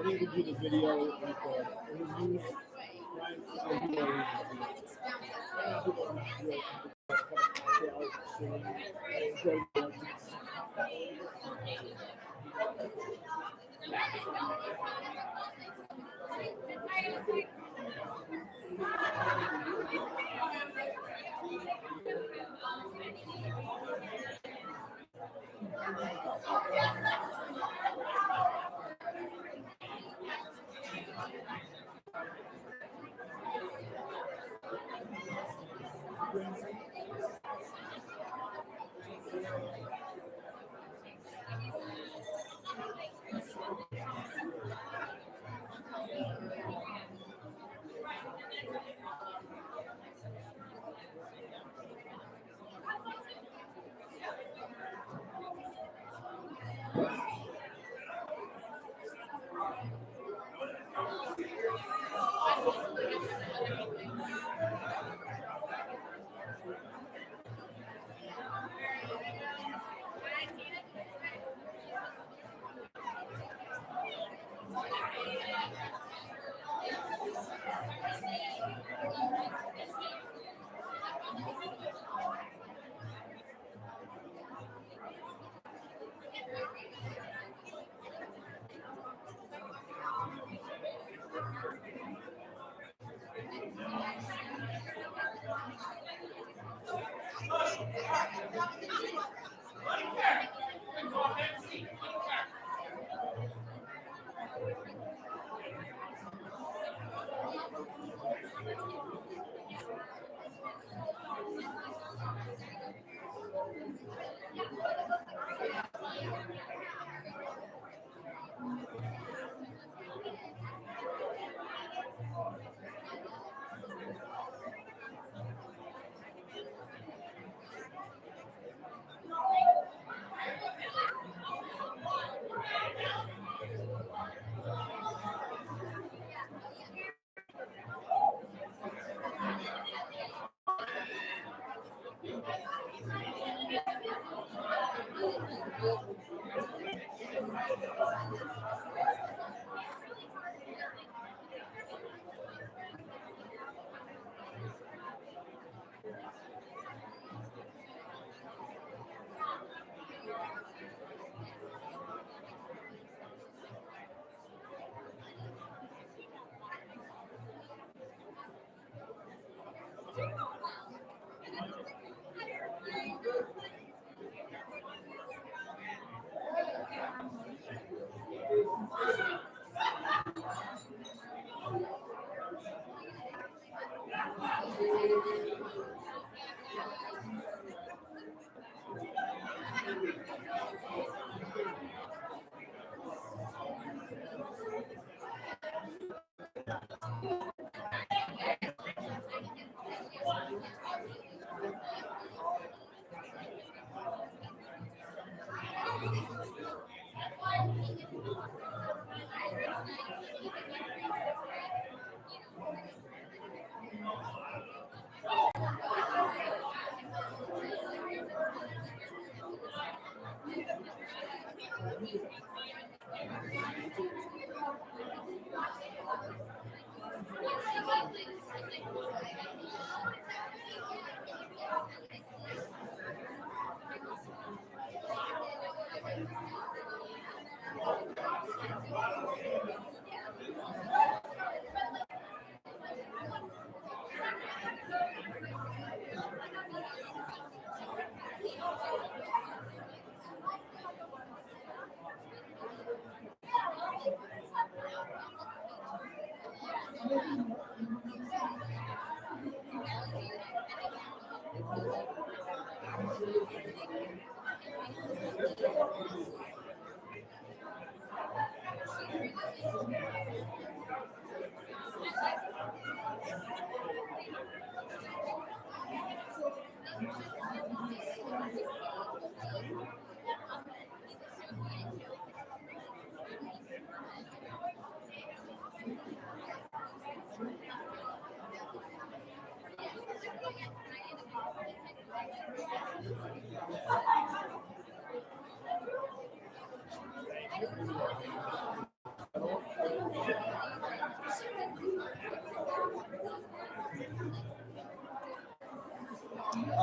think we do the video with the interviews. Right? So he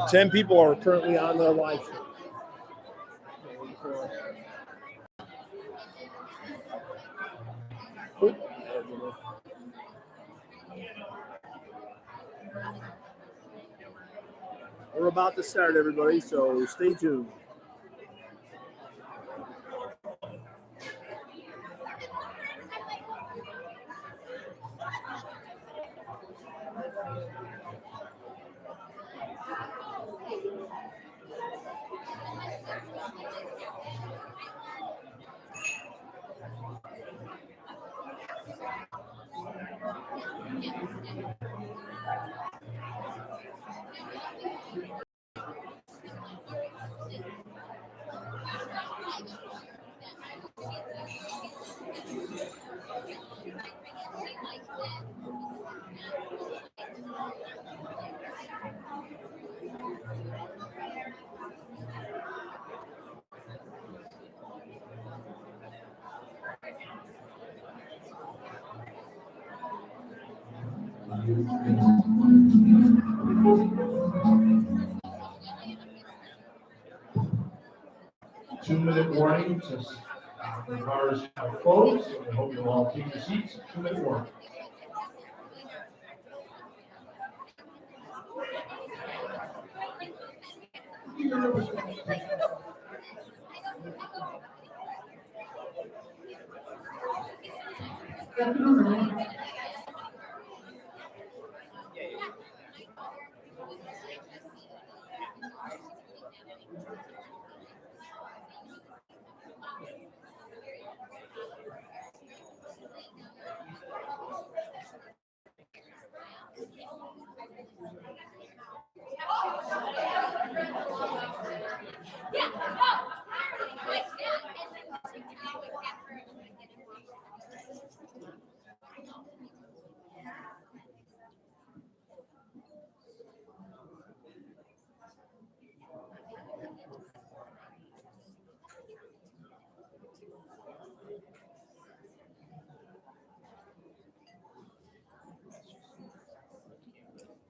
10 people are currently on the live stream. We're about to start, everybody, so stay tuned. Two-minute warning, since the cars are closed, so I hope you'll all take your seats. 2-minute warning.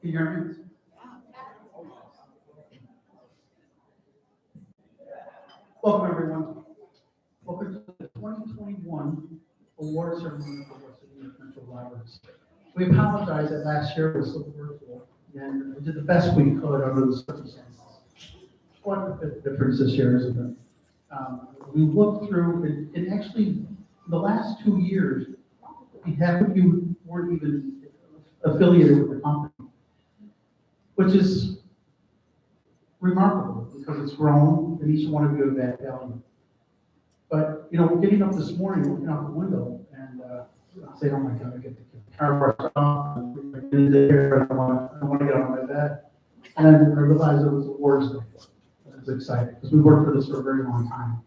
Can you hear me? Welcome, everyone. Welcome to the 2021 award ceremony for West Virginia Metro Libraries. We apologize that last year was so virtual, and we did the best we could under the circumstances. Quite a bit difference this year, isn't it? We looked through, and actually, the last 2 years, half of you weren't even affiliated with the company, which is remarkable because it's grown and each one of you have that value. But, getting up this morning, looking out the window and saying, oh my God, I get the car washed off, I want to get on my bed. And then I realized it was awards day. I was excited because we worked for this for a very long time.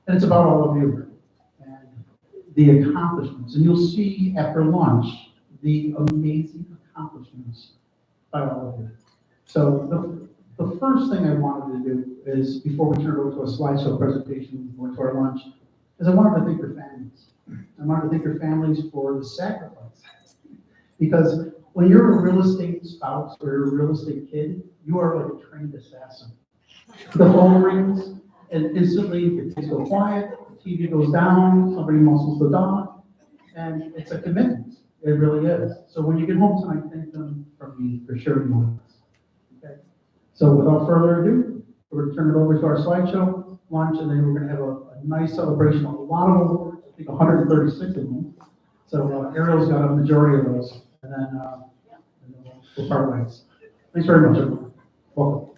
And it's about all of you and the accomplishments. And you'll see after lunch the amazing accomplishments by all of you. So the first thing I wanted to do is, before we turn it over to a slideshow presentation, we went to our lunch, is I wanted to thank your families. I wanted to thank your families for the sacrifice. Because when you're a real estate spouse or you're a real estate kid, you are like a trained assassin. The phone rings, and instantly your kids go quiet, the TV goes down, somebody muscles the dog, and it's a commitment. It really is. So when you get home tonight, thank them from me for sharing with us. Okay. So without further ado, we're going to turn it over to our slideshow, lunch, and then we're going to have a nice celebration of a lot of awards, I think 136 of them. So Ariel's got a majority of those, and then we'll part ways. Thanks very much, everyone. Welcome.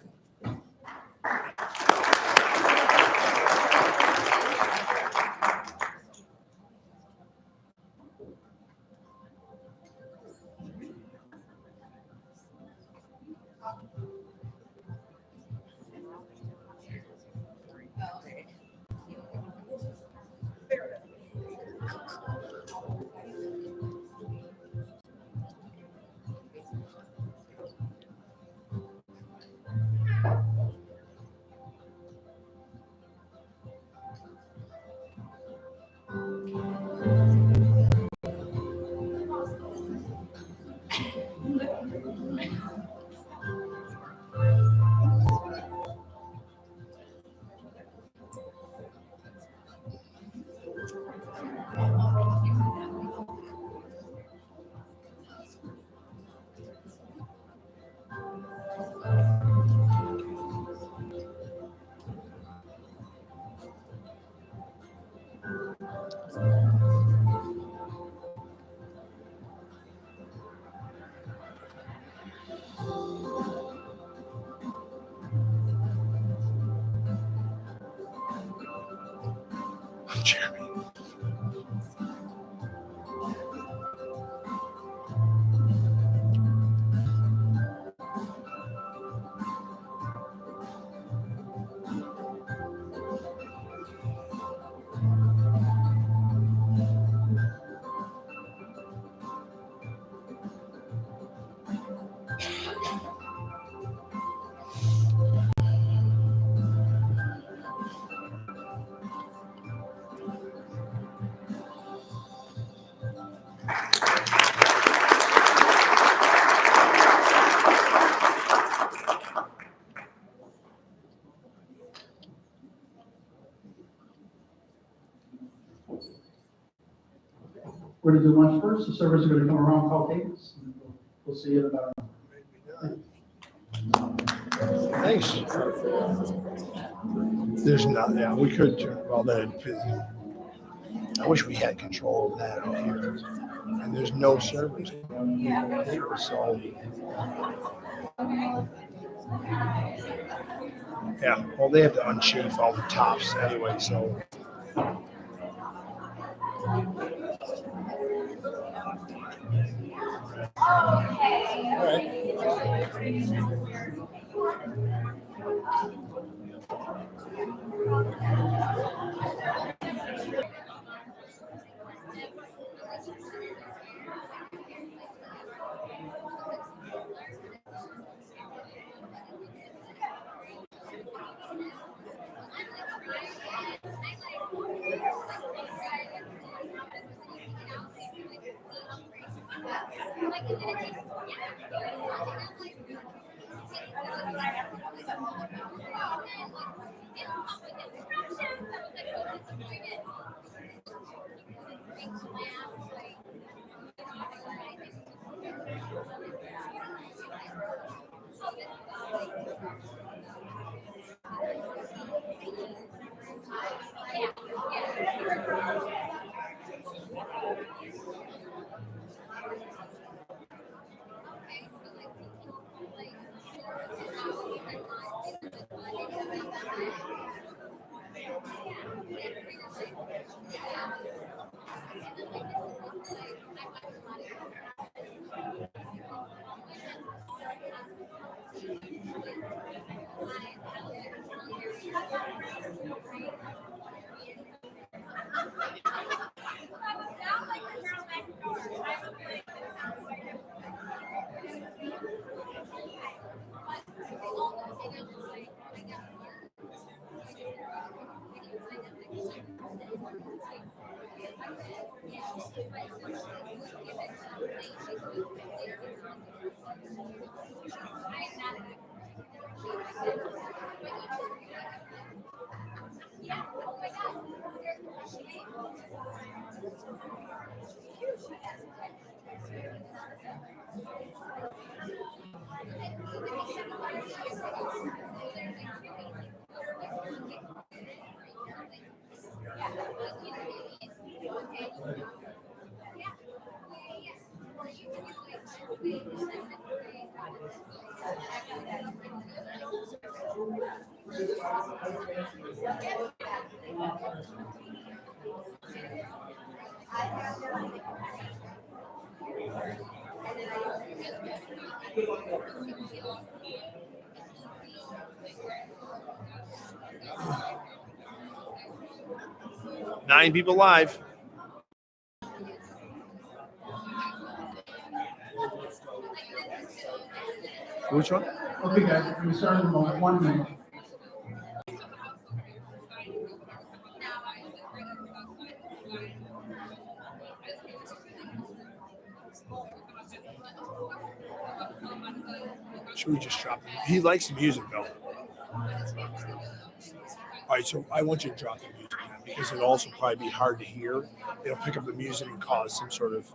We're going to do lunch first. The servers are going to come around, call tables. And we'll see you in about Thanks. There's not, yeah, we could, well, then, I wish we had control of that out here. And there's no servers. So, yeah, well, they have to unchafe all the tops anyway, so. All right. Nine people live. Which one? Okay, guys, we start in about 1 minute. Should we just drop it? He likes the music though. All right, so I want you to drop the music now because it'll also probably be hard to hear. It'll pick up the music and cause some sort of.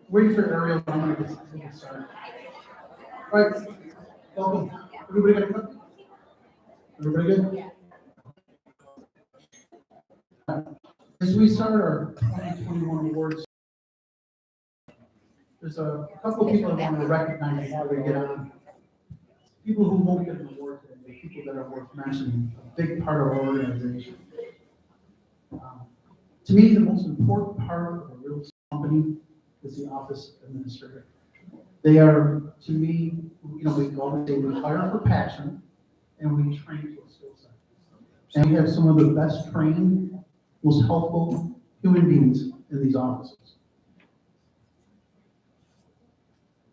Waiting for Ariel. I'm going to get started. All right, welcome. Everybody got a clip? Everybody good? As we start our 2021 awards, there's a couple of people I want to recognize before we get on. People who won't get an award today, people that are worth mentioning, a big part of our organization. To me, the most important part of a real estate company is the office administrator. They are, to me, we always say we hire for passion and we train to a skill set. And we have some of the best trained, most helpful human beings in these offices.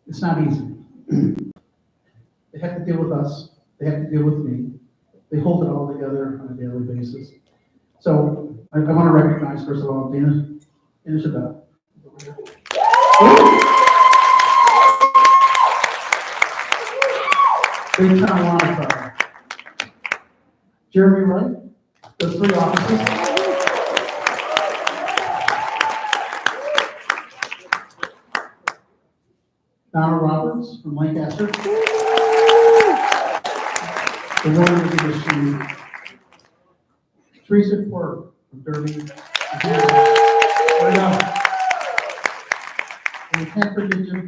It's not easy. They have to deal with us. They have to deal with me. They hold it all together on a daily basis. So I want to recognize, first of all, Dana Shabbat. Big time line. Jeremy Wright, those three officers. Donna Roberts from Lancaster. The woman who did the shooting. Teresa Quirk from Derby. Right on. And we can't forget Jim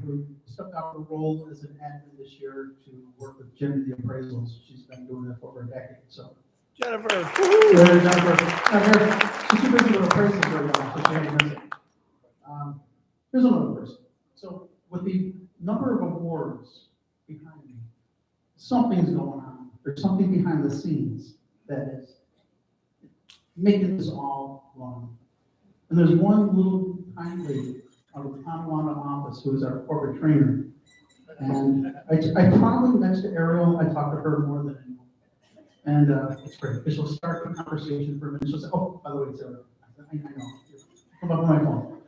who stepped out of the role as an admin this year to work with Jim in the appraisals. She's been doing that for over a decade. So Jennifer. Jennifer. She's too busy with appraisals right now, so she ain't missing. Here's another person. So with the number of awards behind me, something's going on. There's something behind the scenes that is making this all run. And there's one little tiny lady out of the Tonawanda office who is our corporate trainer. And I probably, next to Ariel, I talk to her more than anyone. And it's great, because she'll start the conversation for a minute. She'll say, oh, by the way, Sarah, I know, come up on my phone.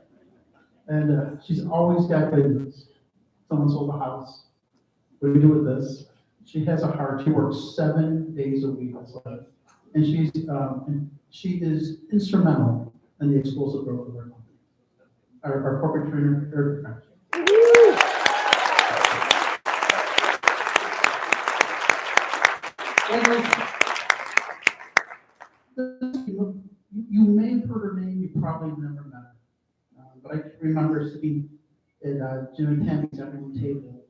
And she's always got good news. Someone sold a house. What do we do with this? She has a heart. She works 7 days a week. And she is instrumental in the explosive growth of our company. Our corporate trainer, Eric. You may have heard her name, you probably never met her. But I remember sitting at Jim and Tammy's dining table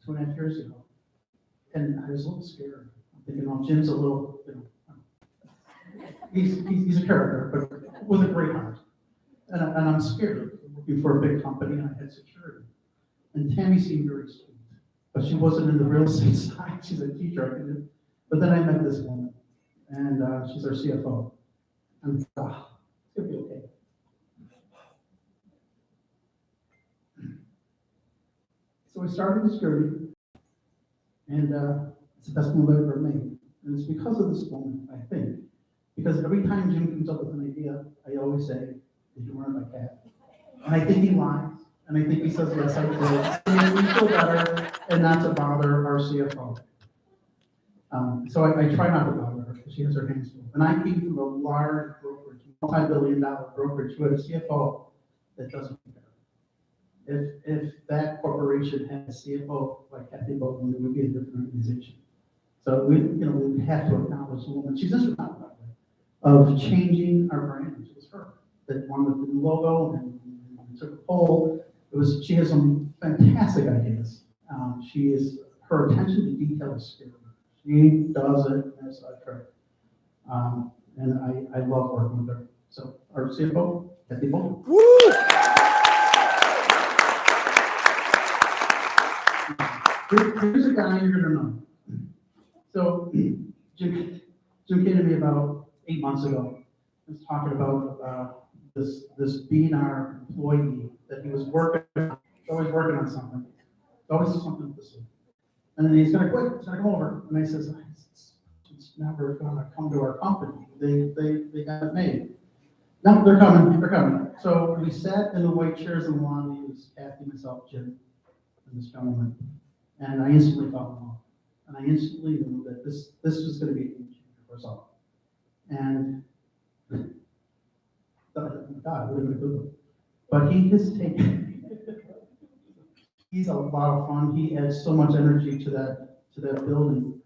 2.5 years ago. And I was a little scared. I'm thinking, oh, Jim's a little, he's a character, but with a great heart. And I'm scared. Working for a big company, and I had security. And Tammy seemed very sweet, but she wasn't in the real estate side. She's a teacher. But then I met this woman, and she's our CFO. And it's gonna be okay. So we started with security, and it's the best move I've ever made. And it's because of this woman, I think. Because every time Jim comes up with an idea, I always say, did you run my cat? And I think he lies, and I think he says, yes, I did. And we feel better, and not to bother our CFO. So I try not to bother her, because she has her hands full. And I came from a large brokerage, multi-billion-dollar brokerage, who had a CFO that doesn't care. If that corporation had a CFO like Kathy Baldwin, it would be a different organization. So we have to acknowledge the woman. She's instrumental, by the way, of changing our brand. It was her that won with the new logo and took a poll. She has some fantastic ideas. Her attention to detail is scary. She does it as a trick. And I love working with her. So our CFO, Kathy Baldwin. Here's a guy you're gonna know. So Jim came to me about 8 months ago. He was talking about this being our employee, that he was always working on something. Always something to see. And then he's gonna quit, he's gonna come over. And I says, it's never gonna come to our company. They got it made. No, they're coming. So we sat in the white chairs in the lobby. It was Kathy, myself, Jim, and this gentleman. And I instantly fell in love. And I instantly knew that this was going to be a game changer for us all. And God, what are we going to do? But he has taken, he's a lot of fun. He adds so much energy to that building.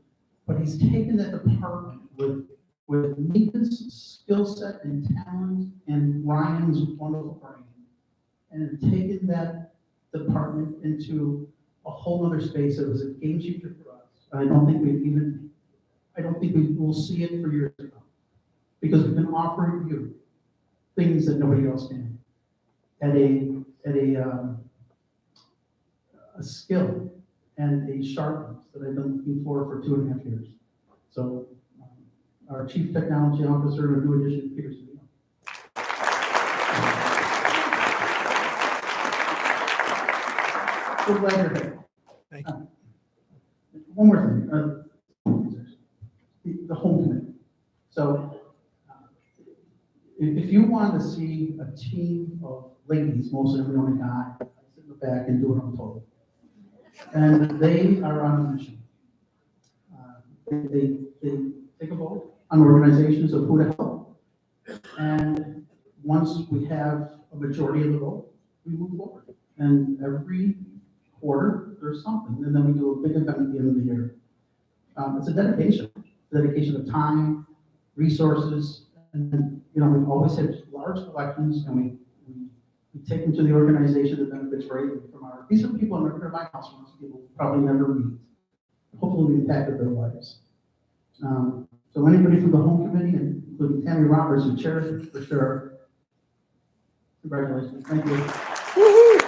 But he's taken that department with Nika's skill set and talent and Ryan's wonderful brain, and taken that department into a whole other space. It was a game changer for us. I don't think we will see it for years to come, because we can offer you things that nobody else can at a a skill and a sharpness that I've been looking for 2.5 years. So our Chief Technology Officer, a new addition, Peter Cedillo. We're glad you're here. Thank you. One more thing, the home committee. So if you want to see a team of ladies, mostly I'm the only guy, I sit in the back and do what I'm told. And they are on a mission. They take a vote on organizations of who to help. And once we have a majority of the vote, we move forward. And every quarter, there's something. And then we do a big event at the end of the year. It's a dedication of time, resources, and we've always had large collections, and we take them to the organization that benefits greatly from our. These are people in my house, most people probably never meet. Hopefully, we impacted their lives. So anybody from the home committee, including Tammy Roberts, who chairs it for sure. Congratulations! Thank you. Woo-hoo.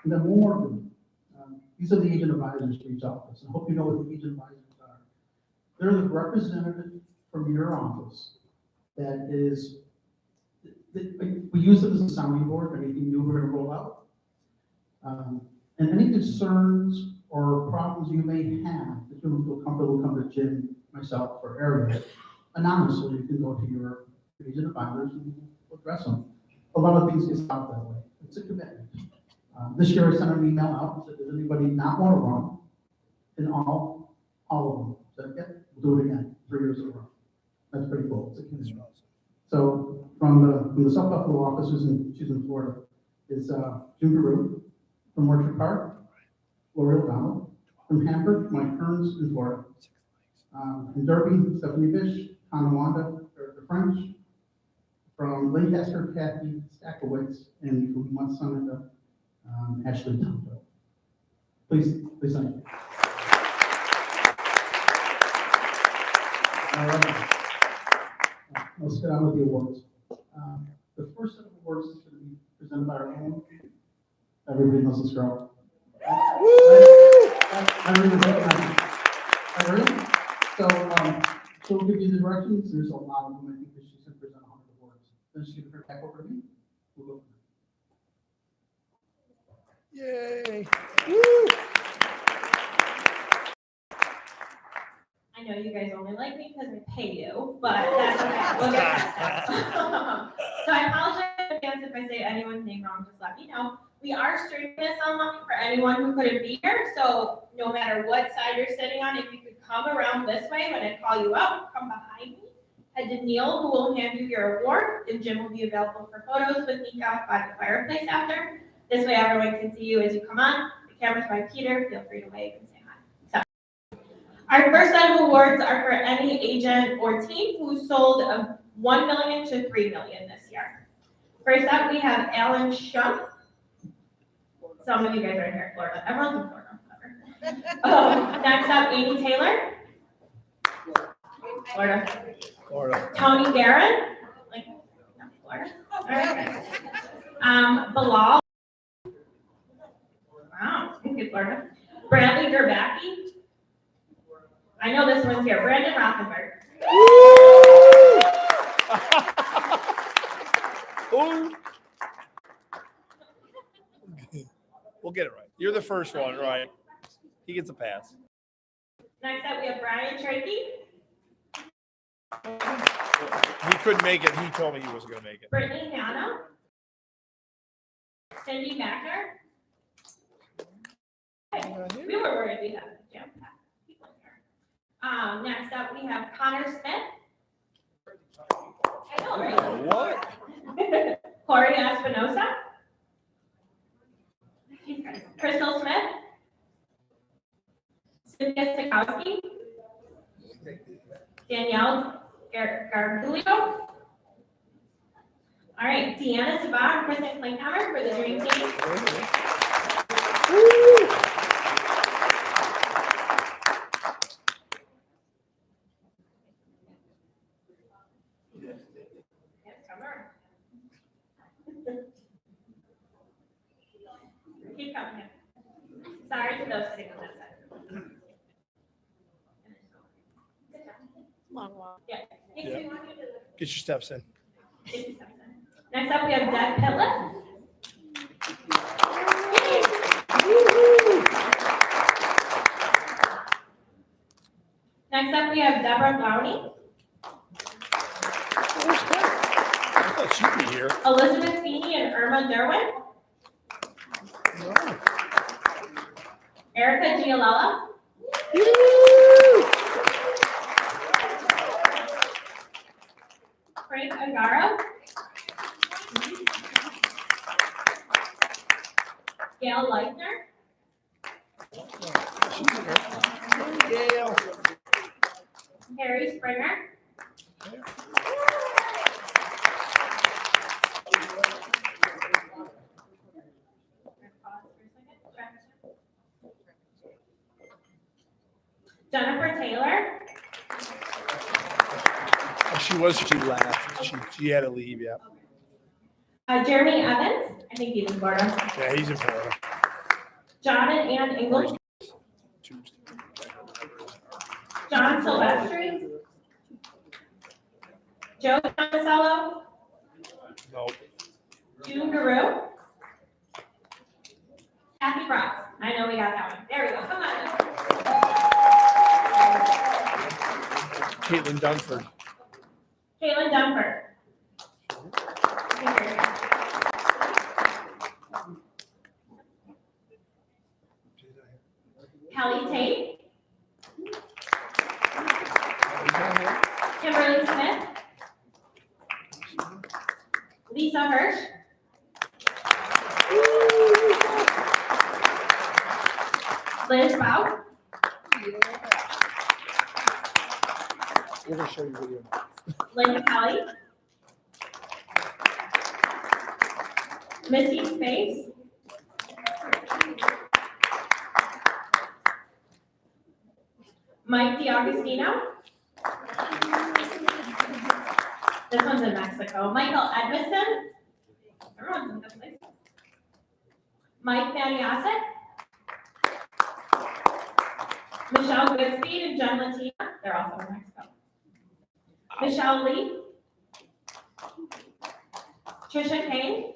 And then one more thing. These are the agent advisors for each office. I hope you know what the agent advisors are. They're the representative from your office that is, we use them as a sounding board for anything new we're going to roll out. And any concerns or problems you may have, if you don't feel comfortable, come to Jim, myself, or Ariel. Anonymously, you can go to your agent advisors and address them. A lot of things get solved that way. It's a commitment. This year I sent an email out and said, does anybody not want to run? And all of them said, yeah, we'll do it again, 3 years in a row. That's pretty cool. It's a commitment. So from the South Buffalo office, she's in Florida, is June Peru. From Orchard Park, L'Oreal Donald. From Hamburg, Mike Kearns in Florida. From Derby, Stephanie Fish, Tonawanda, the French. From Lancaster, Kathy Stackowitz, and from Monsanto, Ashley Tonto. Please thank you. All right. Let's get on with the awards. The first set of awards is going to be presented by our own. Everybody knows this girl. I really recognize her. So she'll give you the directions. There's a lot of them. I think that she's going to present 100 awards. Then she's going to turn it back over to me. We'll go from there. Yay. Woo. I know you guys only like me because I pay you, but that's okay. We'll get past that. So I apologize in advance if I say anyone's name wrong, just let me know. We are streaming this online for anyone who couldn't be here, so no matter what side you're sitting on, if you could come around this way when I call you out, come behind me, head to Neil, who will hand you your award, and Jim will be available for photos with Nika by the fireplace after. This way everyone can see you as you come on. The camera's by Peter, feel free to wave and say hi. So, our first set of awards are for any agent or team who sold a 1 million to 3 million this year. First up, we have Alan Shum. Some of you guys are here in Florida. Everyone's in Florida. Next up, Amy Taylor. Florida. Tony Barron. Florida. All right. Bilal. Wow, okay, Florida. Bradley Gerbacki. I know this one's here. Brandon Rothenberg. We'll get it right. You're the first one, right? He gets a pass. Next up, we have Brian Trakey. He couldn't make it. He told me he wasn't going to make it. Brittany Hanna. Cindy Magner. Okay. We were worried we had a jam-packed people here. Next up, we have Connor Smith. I know, right? What? Corey Espinosa. Crystal Smith. Cynthia Stokowski. Danielle Gargulio. All right, Deanna Sabat and Kristen Klinkhammer for the Dream Team. Keep coming. Sorry to those sitting on that side. Long walk. Yeah. Yeah. Get your steps in. Next up, we have Deb Pitlett. Next up, we have Deborah Lowney, Where's that? I thought she'd be here. Elizabeth Feeney, and Irma Derwin. Erica Giolella. Frank Angaro. Gail Leitner. She's here. Gail. Harry Springer. Jennifer Taylor. Oh, she laughed. She had to leave, yeah. Jeremy Evans. I think he's in Florida. Yeah, he's in Florida. John and Ann Ingle. Tuesday. John Silvestri. Joe Tomasello. No. June Guru. Kathy Frost. I know we got that one. There we go. Come on. Caitlin Dunford. Caitlin Dunford. Kelly Tate. Kimberly Smith. Lisa Hirsch. Liz Bow. We're going to show you video. Lynn Kelly. Missy Space. Mike DiAugustino. This one's in Mexico. Michael Edmiston. Everyone's in good places. Mike Maniasek. Michelle Goodspeed and Jen Latina. They're also in Mexico. Michelle Lee. Trisha Kane.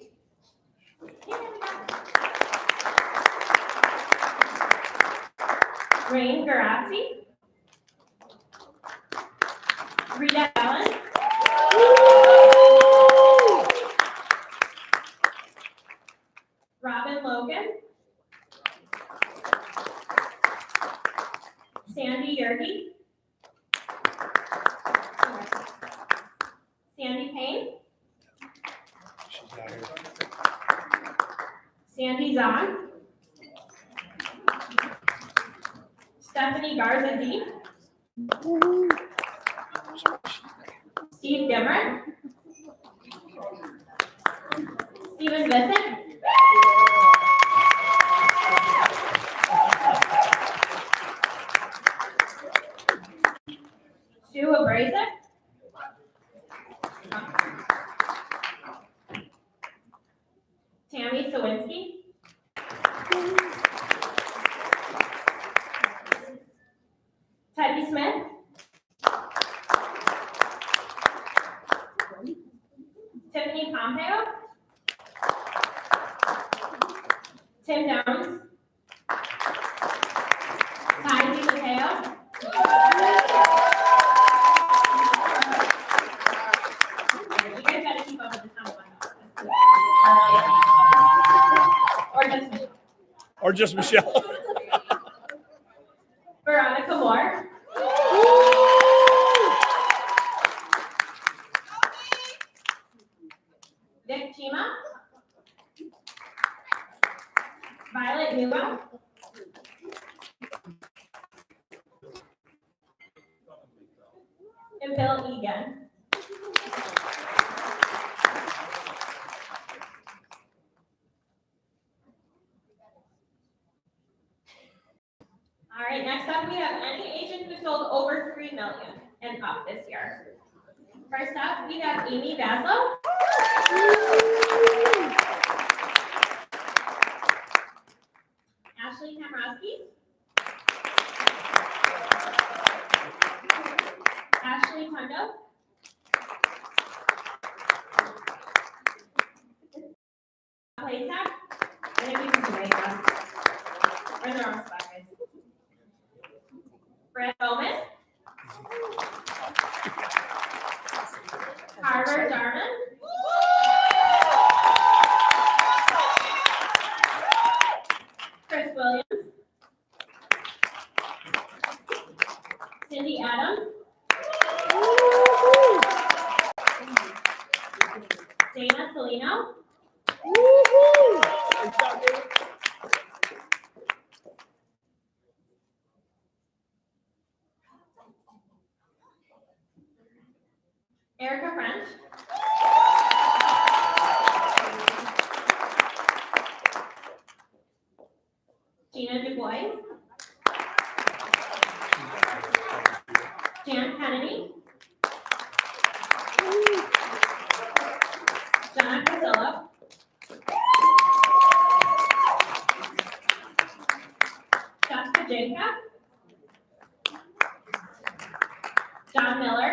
Rain Garazzi. Rita Allen. Robin Logan. Sandy Yergi. Sandy Payne. She's not here. Sandy Zahn. Stephanie Garza D. Steve Dimmer. Stephen Vincent. Sue Abrasic. Tammy Sawinski. Teddy Smith. Tiffany Pompeo. Tim Downs. Ty DiMatteo. You guys gotta keep up with the time one. Or just Michelle. Or just Michelle. Veronica Moore. Vic Chima. Violet Newell. And Bill Egan. All right, next up we have any agent who sold over 3 million and up this year. First up, we have Amy Baslow. Ashley Kamrowski. Ashley Tondo. Play tag. I think we can do it. We're in the wrong spot, guys. Brett Bowman. Carter Darman. Chris Williams. Cindy Adams. Dana Salino. Erica French. Gina DuBois. Jan Kennedy. John Casillo. Jessica Jacob. John Miller.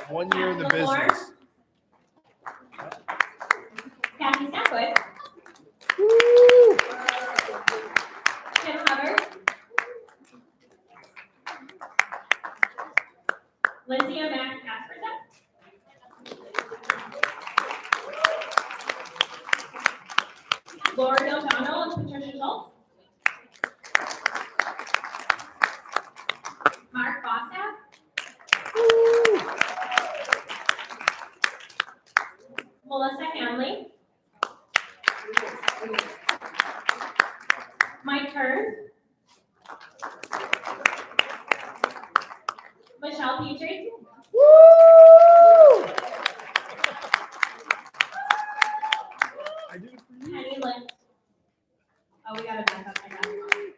One year in the Kathy LaFleur. business. Kathy Stepwood. Tim Hubbard. Lindsay O'Mac Casperson. Laura O'Donnell and Patricia Schultz. Mark Bostaff. Melissa Hanley. Mike Kern. Michelle Petrie. I did it for you. Penny Lynn. Oh, we got a backup. I got it.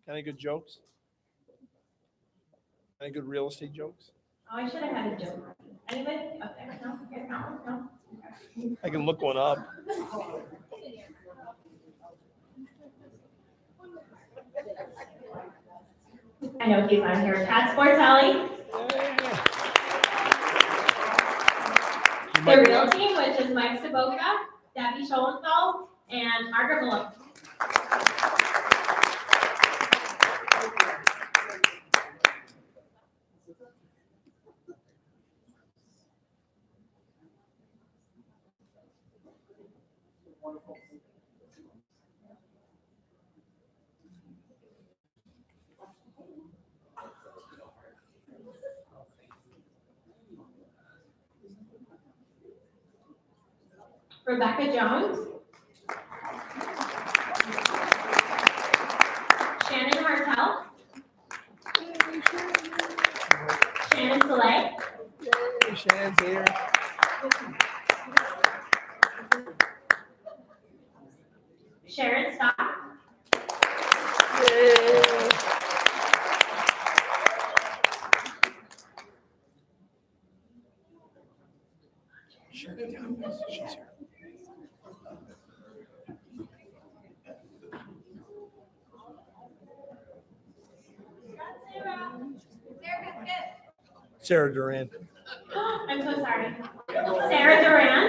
Any good jokes? Any good real estate jokes? Oh, I should have had a joke. Anybody? Okay, no, okay, no. I can look one up. I know he's on here. Pat Sports Alley. The real team, which is Mike Saboka, Debbie Schoenthal, and Margaret Malone. Rebecca Jones. Shannon Martell. Shannon Soleil. Yay, Shannon's here. Sharon Stock. Yay. She's here. Sarah Duran. I'm so sorry. Sarah Duran.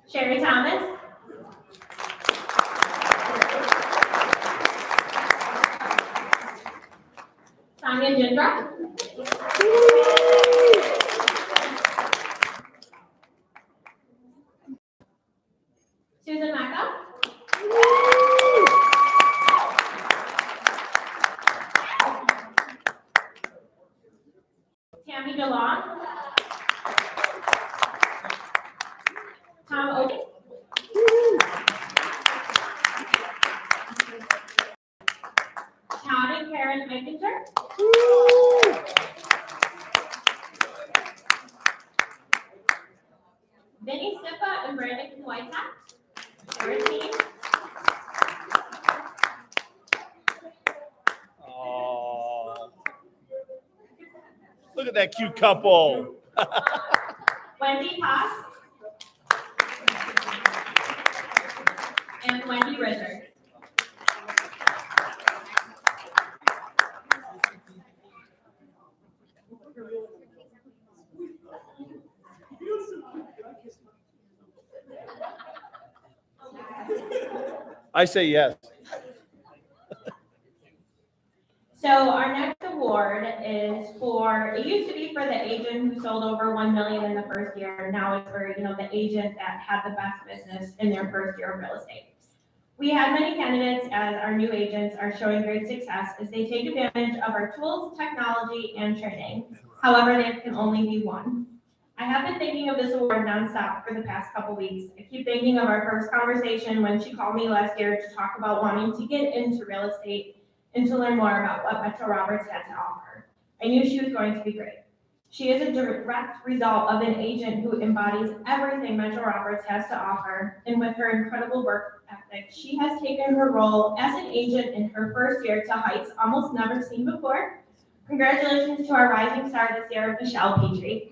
Sherry Thomas. Sonia Jindra. Susan Macca. Tammy DeLong. Tom Oakley. Todd and Karen Eichinger. that cute couple. Wendy Haas and Wendy Richards. I say yes. So our next award is for, it used to be for the agent who sold over 1 million in the first year. Now it's for, the agent that had the best business in their first year of real estate. We had many candidates as our new agents are showing great success as they take advantage of our tools, technology, and training. However, there can only be one. I have been thinking of this award nonstop for the past couple weeks. I keep thinking of our first conversation when she called me last year to talk about wanting to get into real estate and to learn more about what Metro Roberts had to offer. I knew she was going to be great. She is a direct result of an agent who embodies everything Metro Roberts has to offer, and with her incredible work ethic, she has taken her role as an agent in her first year to heights almost never seen before. Congratulations to our rising star this year, Michelle Petrie.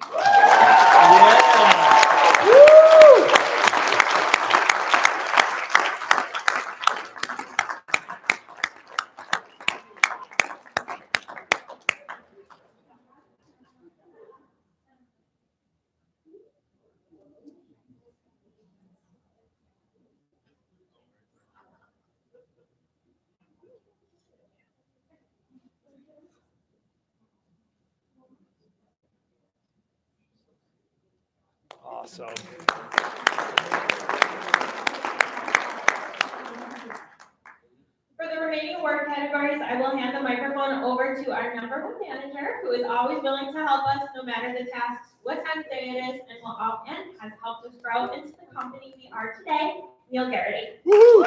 Awesome. For the remaining award categories, I will hand the microphone over to our #1 manager, who is always willing to help us no matter the tasks, what time of day it is, and has helped us grow into the company we are today, Neil Garrity. Woo-hoo.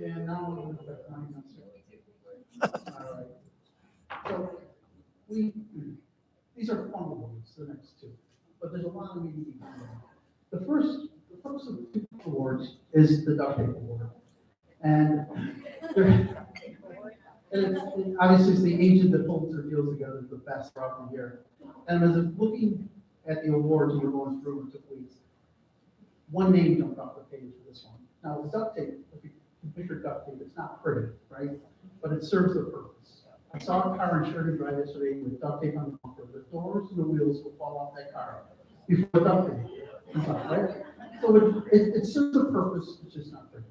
And now we're going to put mine on second. All right. So these are fun awards, the next two, but there's a lot of meaning behind them. The first of the two awards is the Duct Tape Award. And obviously it's the agent that holds their deals together the best throughout the year. And as I'm looking at the awards and we're going through it, please, one name jumped off the page for this one. Now, with duct tape, if you picture duct tape, it's not pretty, right? But it serves a purpose. I saw a car insured drive yesterday with duct tape on the bumper. The doors and the wheels will fall off that car before duct tape comes off, right? So it serves a purpose, it's just not pretty.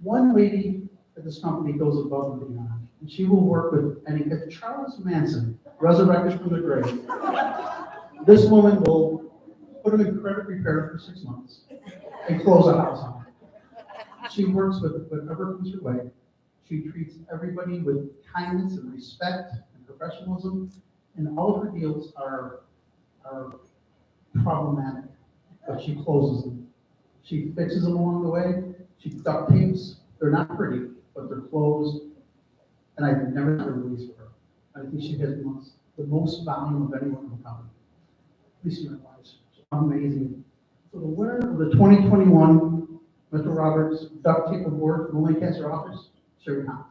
One lady at this company goes above and beyond, and she will work with if Charles Manson resurrected from the grave, this woman will put him in credit repair for 6 months and close a house on it. She works with whatever comes her way. She treats everybody with kindness and respect and professionalism, and all of her deals are problematic, but she closes them. She fixes them along the way. She duct tapes. They're not pretty, but they're closed, and I've never had a release for her. I think she has the most volume of anyone in the company. At least in her lives. Amazing. So the winner of the 2021 Metro Roberts Duct Tape Award from the Lancaster office, Sherry Thomas.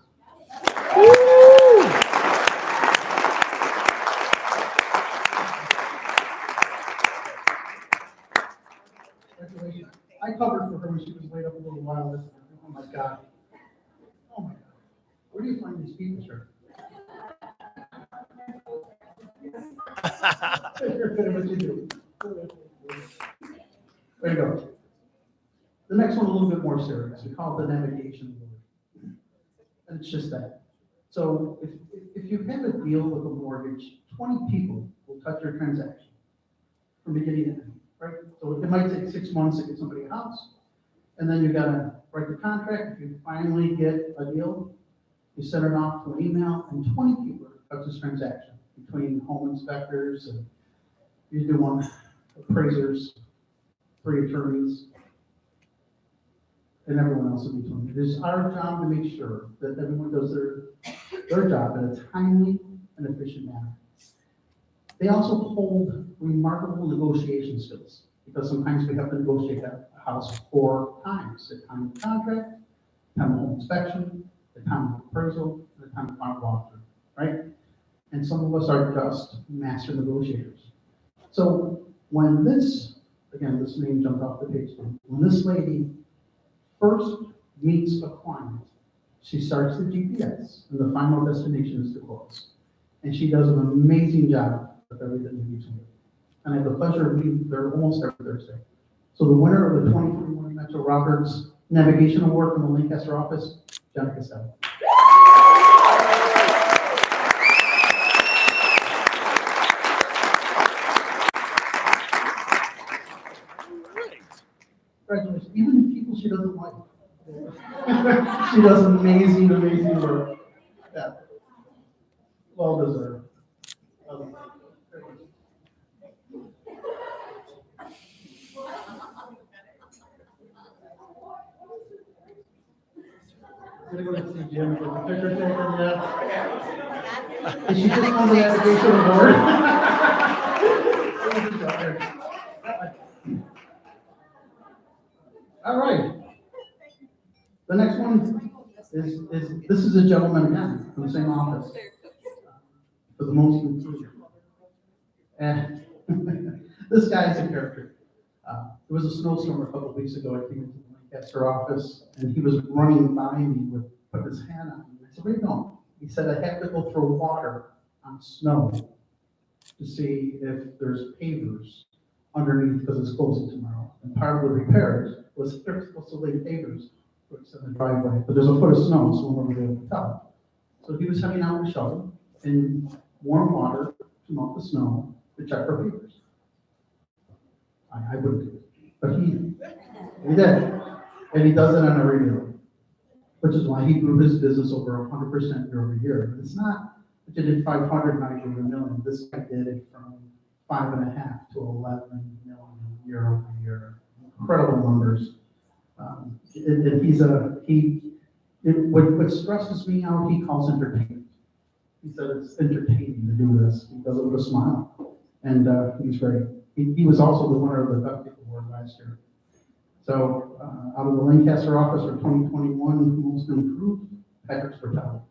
I covered for her when she was laid up a little while. Oh my God. Oh my God. Where do you find these people, sir? You're good at what you do. There you go. The next one a little bit more serious. We call it the navigation award. And it's just that. So if you have a deal with a mortgage, 20 people will touch your transaction from beginning to end, right? So it might take 6 months to get somebody a house, and then you gotta write the contract. If you finally get a deal, you send it off to an email, and 20 people touch this transaction between home inspectors and you do one appraisers, 3 attorneys, and everyone else in between. It is our job to make sure that everyone does their job in a timely and efficient manner. They also hold remarkable negotiation skills because sometimes we have to negotiate a house 4 times: the time of contract, time of home inspection, the time of appraisal, and the time of final walkthrough, right? And some of us are just master negotiators. So when this, again, this name jumped off the page, when this lady first meets a client, she starts the GPS, and the final destination is to close. And she does an amazing job with everything we need to do. And I have the pleasure of meeting her almost every Thursday. So the winner of the 2021 Metro Roberts Navigation Award from the Lancaster office, Jenna Costello. Congratulations. Even people she doesn't like. She does amazing, amazing work. Yeah. Well deserved. Gonna go to see Jim for the picture taken, yeah. Is she just won the navigation award? All right. The next one is this is a gentleman again from the same office for the most improved. And this guy is a character. There was a snowstorm a couple of weeks ago. I came into the Lancaster office, and he was running by me with putting his hand on me. I said, "Where are you going?" He said, "I have to go throw water on snow to see if there's pavers underneath because it's closing tomorrow. And part of the repairs was they're supposed to lay pavers for the driveway, but there's a foot of snow, so we'll never be able to tell." So he was heading out with a shovel in warm water to melt the snow to check for pavers. I wouldn't do it, but he did, and he does it on every year, which is why he grew his business over 100% year over year. But it's not that you did 500, not even $1 million. This guy did it from 5.5 to 11 million year over year. Incredible numbers. What stresses me out, he calls entertainment. He said it's entertaining to do this. He does it with a smile, and he's great. He was also the winner of the Duck Award last year. So out of the Lancaster office for 2021, most improved, Patrick Sportelli.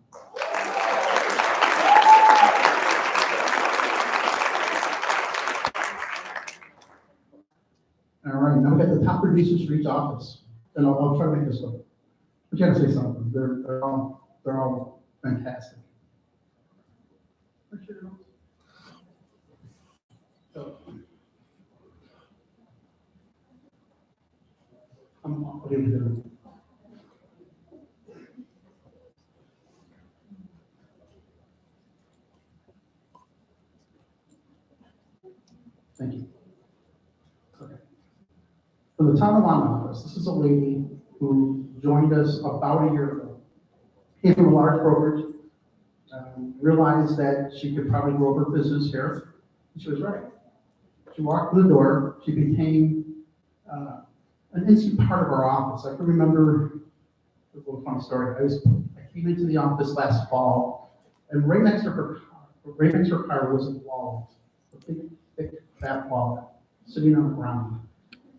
All right, now we got the top producers for each office, and I'll try to make this quick. But you gotta say something. They're all fantastic. So, what are you doing? Thank you. Okay. For the town of London office, this is a lady who joined us about a year ago. Came from a large brokerage, realized that she could probably grow her business here, and she was right. She walked through the door, she became an instant part of our office. I can remember a little funny story. I came into the office last fall, and right next to her car was a wall, a big, thick, fat wall, sitting on the ground.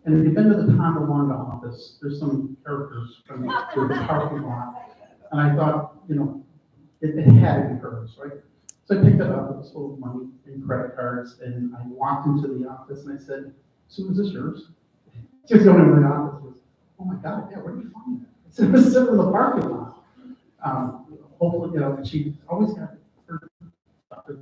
And if you've been to the Tonawanda office, there's some characters from the parking lot. And I thought, it had to be hers, right? So I picked it up, it was full of money and credit cards, and I walked into the office and I said, "Sue, is this yours?" She was going into the office, and "Oh my God, yeah, where did you find it?" I said, "It was sitting in the parking lot." Hopefully, she always got her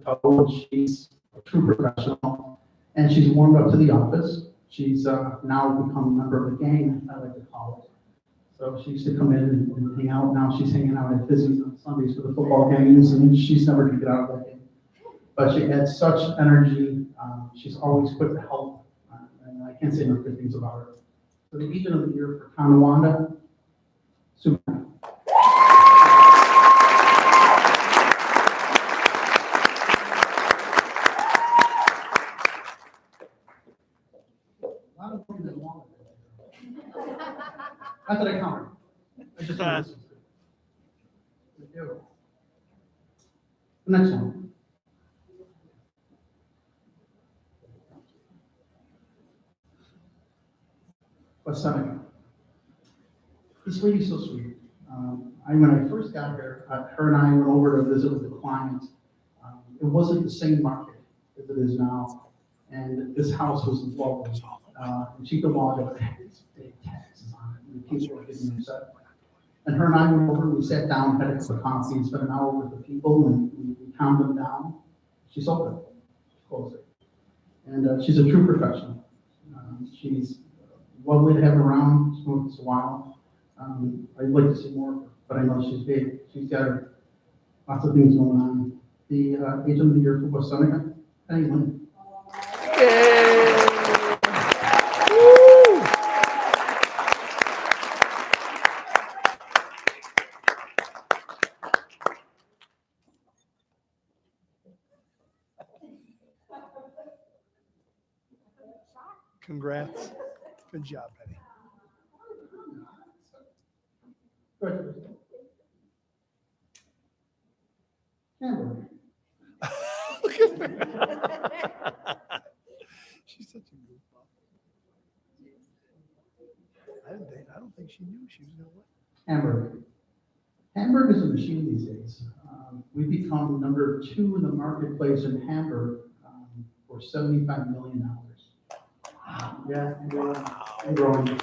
toe. She's a true professional, and she's warmed up to the office. She's now become a member of the gang, I like to call it. So she used to come in and hang out. Now she's hanging out at Fizzy's on Sundays for the football games, and she's never going to get out of that game. But she had such energy. She's always quick to help, and I can't say enough good things about her. So the agent of the year for Tonawanda, Sue. A lot of women that want it. Not that I count her. I just want to listen to it. The next one. West Seneca. This lady's so sweet. When I first got here, her and I went over to visit with the client. It wasn't the same market as it is now, and this house was lovely. And she could log it, these big taxes on it, and the people were getting upset. And her and I went over, we sat down, had a cup of coffee, and spent an hour with the people, and we calmed them down. She sold it, she closed it. And she's a true professional. She's lovely to have around, she's been with us a while. I'd like to see more of her, but I know she's big. She's got lots of things going on. The agent of the year for West Seneca, Penny Lynn. Congrats. Good job, Penny. Good. Amber. Look at her. She's such a good mom. I don't think she knew she was going to win. Hamburg. Hamburg is a machine these days. We've become number 2 in the marketplace in Hamburg for $75 million. Yeah, and growing.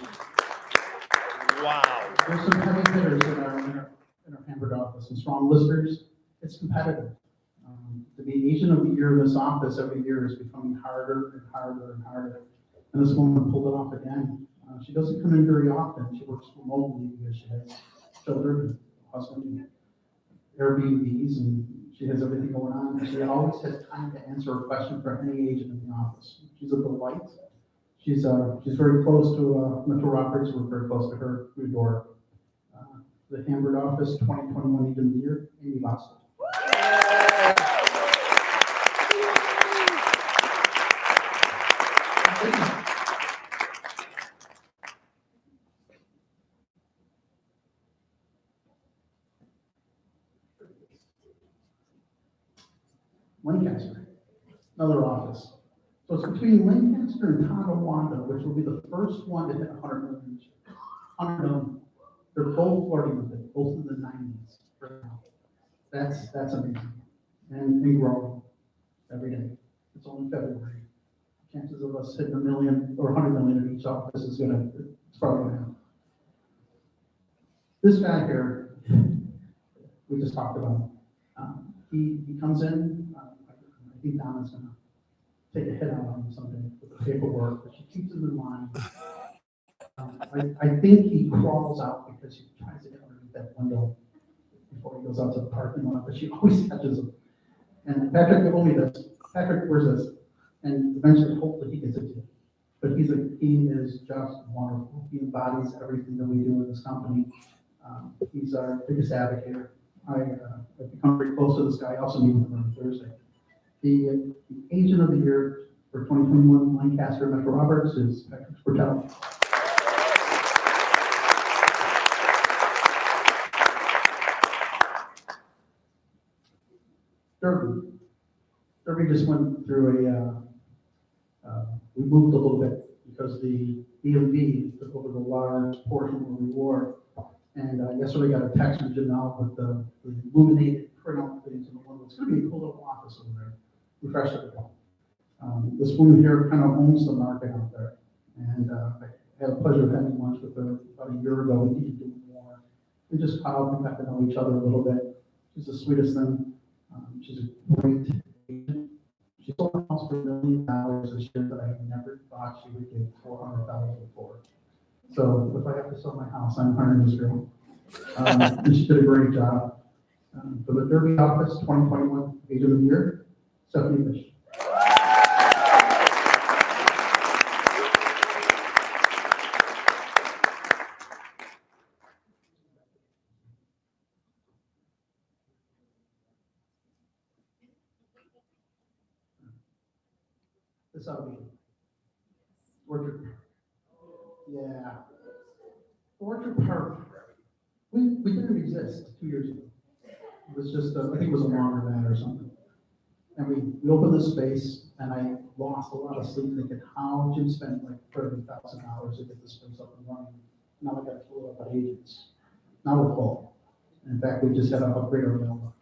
Wow. There's some heavy hitters in our Hamburg office, some strong listers. It's competitive. To be agent of the year in this office every year is becoming harder and harder and harder. And this woman pulled it off again. She doesn't come in very often. She works remotely because she has children, husband, and Airbnbs, and she has everything going on. And she always has time to answer a question for any agent in the office. She's a delight. She's very close to Metro Roberts. We're very close to her. We adore her. The Hamburg office 2021 agent of the year, Amy Boston. Lancaster, another office. So it's between Lancaster and Tonawanda, which will be the first one to hit 100 million. 100 million. They're both flirting with it, both in the 90s right now. That's amazing. And growing every day. It's only February. Chances of us hitting 1 million or 100 million in each office is it's probably gonna happen. This guy here, we just talked about. He comes in, I think Donna's gonna take a hit out on him someday with the paperwork, but she keeps him in line. I think he crawls out because he tries to get underneath that window before he goes out to the parking lot, but she always catches him. And Patrick told me this. Patrick, where's this? And eventually, hopefully, he gets it to you. But he is just wonderful. He embodies everything that we do in this company. He's our biggest advocate. I've become very close to this guy. I also meet with him on Thursday. The agent of the year for 2021 Lancaster Metro Roberts is Patrick Sportelli. Derby just went through we moved a little bit because the DMV took over the large portion of the reward. And yesterday got a text from Janelle with the illuminated printout things in the window. It's going to be a cool little office over there. Refresh it. This woman here kind of owns the market out there. And I had the pleasure of having lunch with her about a year ago. We need to do more. We just caught up and got to know each other a little bit. She's the sweetest thing. She's a great agent. She sold her house for $1 million this year, but I never thought she would get $400,000 for it. So if I have to sell my house, I'm hiring this girl. And she did a great job. For the Derby office, 2021 agent of the year, Stephanie Fish. This ought to be Orchard. Yeah. Orchard Park. We didn't exist 2 years ago. It was just, I think it was a laundromat or something. And we opened this space, and I lost a lot of sleep thinking, how to spend like $30,000 to get this place up and running. Now I got to fill it up by agents. Now we're full. In fact, we just had to upgrade our mailboxes.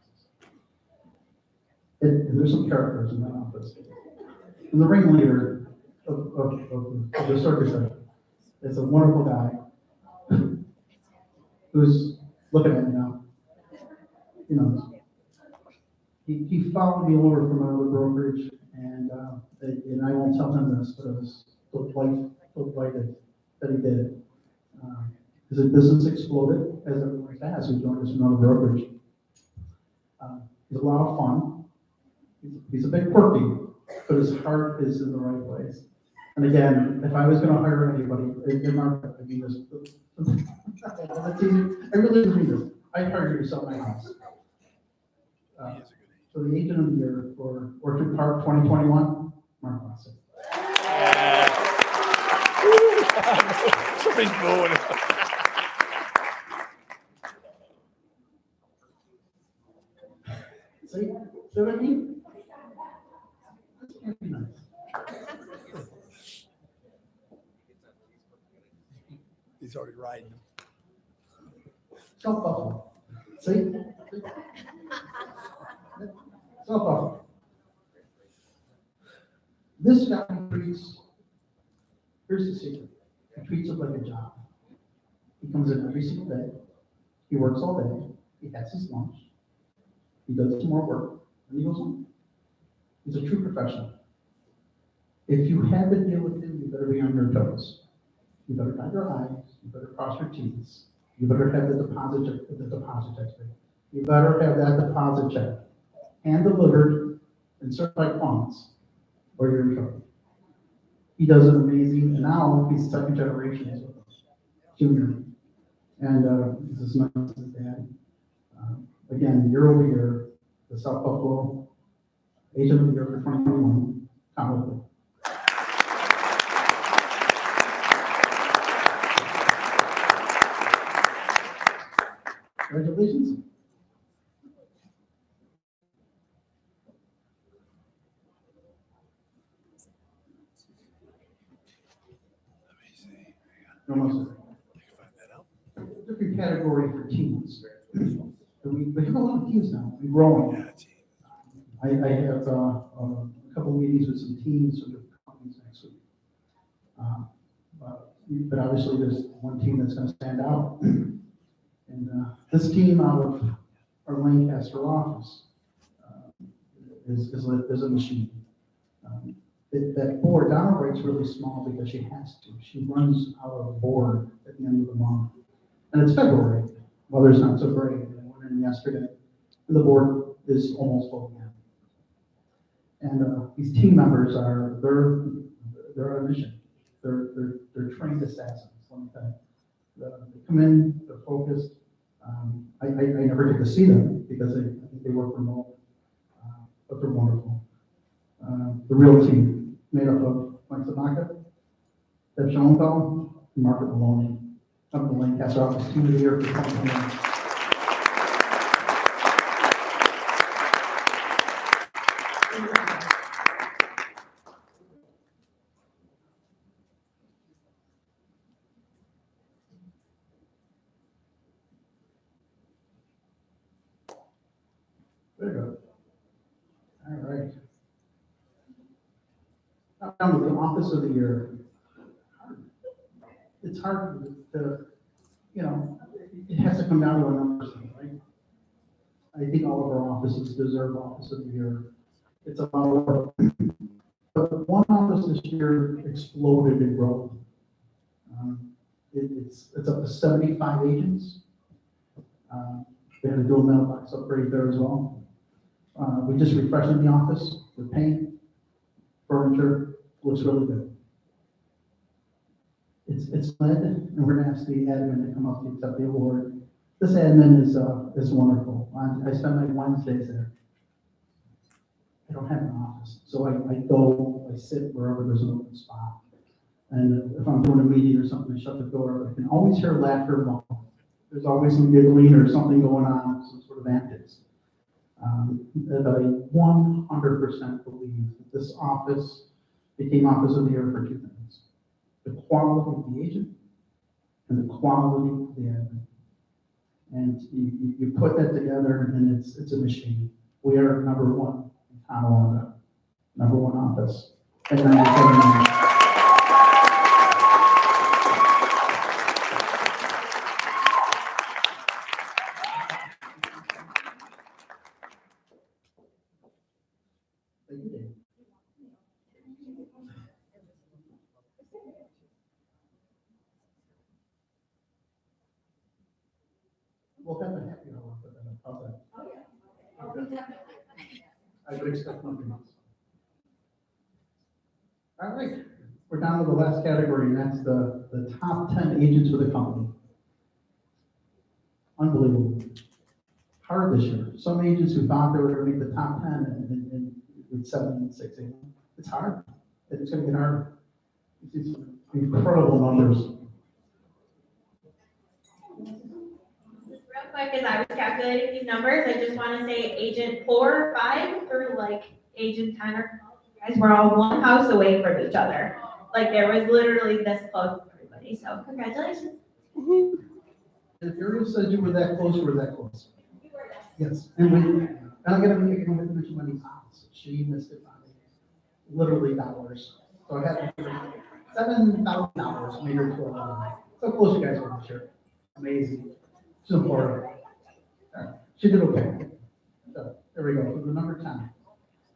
And there's some characters in that office. And the ringleader of the circus is a wonderful guy who's looking at me now. You know, he followed me over from another brokerage, and I won't tell him this, but it was so delighted that he did it. His business exploded, as everyone has, who joined us from another brokerage. He's a lot of fun. He's a bit quirky, but his heart is in the right place. And again, if I was going to hire anybody, in market, I mean this. I really mean this. I'd hire you to sell my house. So the agent of the year for Orchard Park 2021, Mark Lawson. Somebody's booing. See what I mean? This can't be nice. He's already riding. Self-buffalo. See? Self-buffalo. This guy treats, here's the secret. He treats it like a job. He comes in every single day. He works all day. He has his lunch. He does some more work, and he goes home. He's a true professional. If you have to deal with him, you better be on your toes. You better dot your I's. You better cross your T's. You better have the deposit check. You better have that deposit check hand delivered in certified funds, or you're in trouble. He does it amazing, and now he's second generation as well, junior, and this is my dad. Again, year over year, the South Buffalo Agent of the Year for 2021, Tom Whitley. Congratulations. No, different category for teams. We have a lot of teams now. We're growing. I have a couple of meetings with some teams from different companies next week. But obviously, there's one team that's going to stand out. And this team out of our Lancaster office is a machine. That board, Donna Wright's really small because she has to. She runs out of board at the end of the month. And it's February. Weather's not so great. I went in yesterday, and the board is almost full again. And these team members they're on a mission. They're trained assassins. Let me tell you. They come in, they're focused. I never get to see them because I think they work remote, but they're wonderful. The real team, made up of Mike Zabaka, Deb Schoenfeld, and Margaret Maloney, of the Lancaster Office Team of the Year for 2021. There you go. All right. Now, the Office of the Year. It's hard to, it has to come down to a numbers thing, right? I think all of our offices deserve Office of the Year. It's a lot of work. But one office this year exploded in growth. It's up to 75 agents. They had to do a mailbox upgrade there as well. We just refreshed the office with paint, furniture, looks really good. It's led, and we're gonna ask the admin to come up to accept the award. This admin is wonderful. I spend my Wednesdays there. I don't have an office, so I sit wherever there's an open spot. And if I'm doing a meeting or something, I shut the door. I can always hear laughter. There's always some giggling or something going on, some sort of antics. That I 100% believe that this office became Office of the Year for two things: the quality of the agent and the quality of the admin. And you put that together, and it's a machine. We are number one in Tonawanda, number one office. And 97 years. Thank you, Dave. We'll have a happy hour for that. How's that? I would expect nothing else. All right, we're down to the last category, and that's the top 10 agents for the company. Unbelievable. Hard this year. Some agents who thought they were going to make the top 10 and with 7 and 6, 8. It's hard. It's going to get harder. It's incredible numbers. Real quick, as I was calculating these numbers, I just want to say agent 4, 5 through like agent 10 or 12. You guys were all one house away from each other. Like there was literally this close for everybody. So congratulations. If Ariel said you were that close, you were that close. Yes. And I'm going to mention Wendy's house. She missed it by literally dollars. So I had $7,000 made her $12. So close you guys were this year. Amazing. She's in Florida. She did okay. So there we go. So the number 10.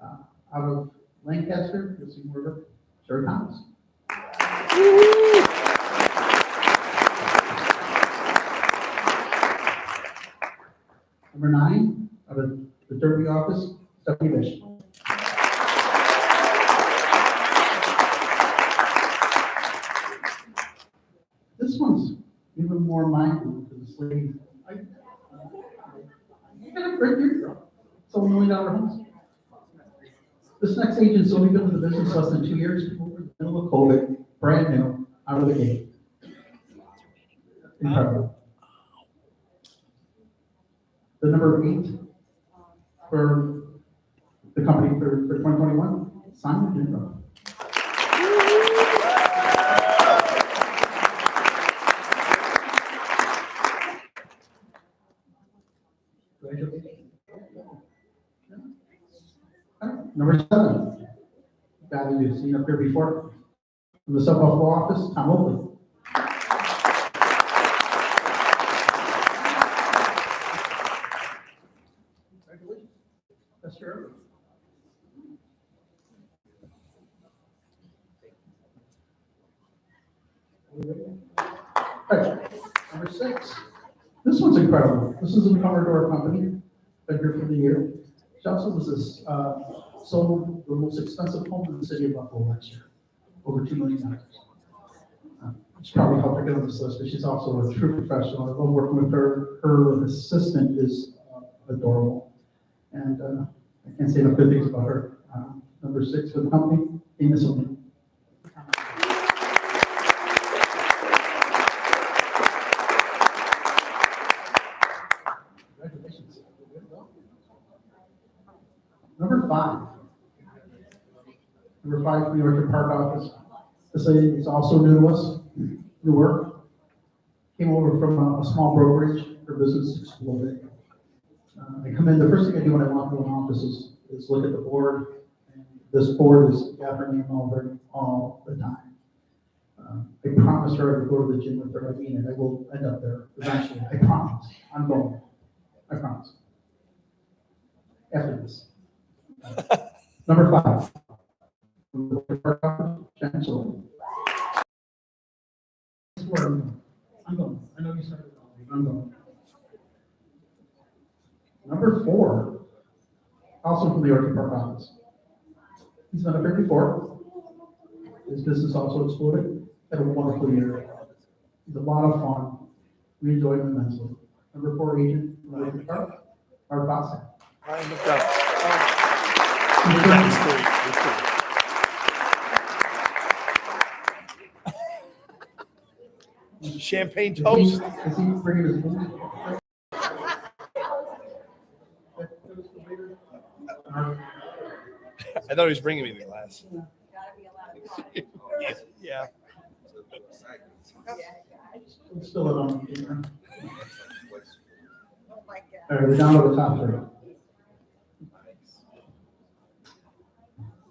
Out of Lancaster, you'll see more of her. Sherry Thomas. Number 9, out of the Derby office, Stephanie Bish. This one's even more mindful to this lady. You got a great year, girl. Sold $1 million homes. This next agent's only been in the business less than 2 years. People were in the middle of COVID, brand new, out of the gate. Incredible. The number 8 for the company for 2021, Simon Jindro. Number 7, guy you've seen up here before, from the South Buffalo office, Tom Oakley. Congratulations. That's your right. Number 6. This one's incredible. This is a cover door company, been here for the year. She also was this, sold the most expensive home in the city of Buffalo last year, over $2 million. She probably helped her get on this list, but she's also a true professional. I love working with her. Her assistant is adorable, and I can't say enough good things about her. Number 6 for the company, Amy Silver. Congratulations. Number 5. Number 5 for the Orchard Park office. This lady is also new to us, new work. Came over from a small brokerage. Her business exploded. I come in, the first thing I do when I walk into an office is look at the board. And this board has got her name over all the time. I promised her I would go to the gym with her. I mean it. I will end up there eventually. I promise. I'm going. I promise. After this. Number 5. Chancellor. I'm going. I know you started. I'm going. Number 4, also from the Orchard Park office. He's been up here before. His business also exploded. Had a wonderful year. He's a lot of fun. We enjoyed him immensely. Number 4 agent from the Orchard Park, Art Bossack. Ryan, look up. Champagne toast. Is he bringing his food? I thought he was bringing me the glass. Yeah. Let's fill it on. All right, we're down to the top three.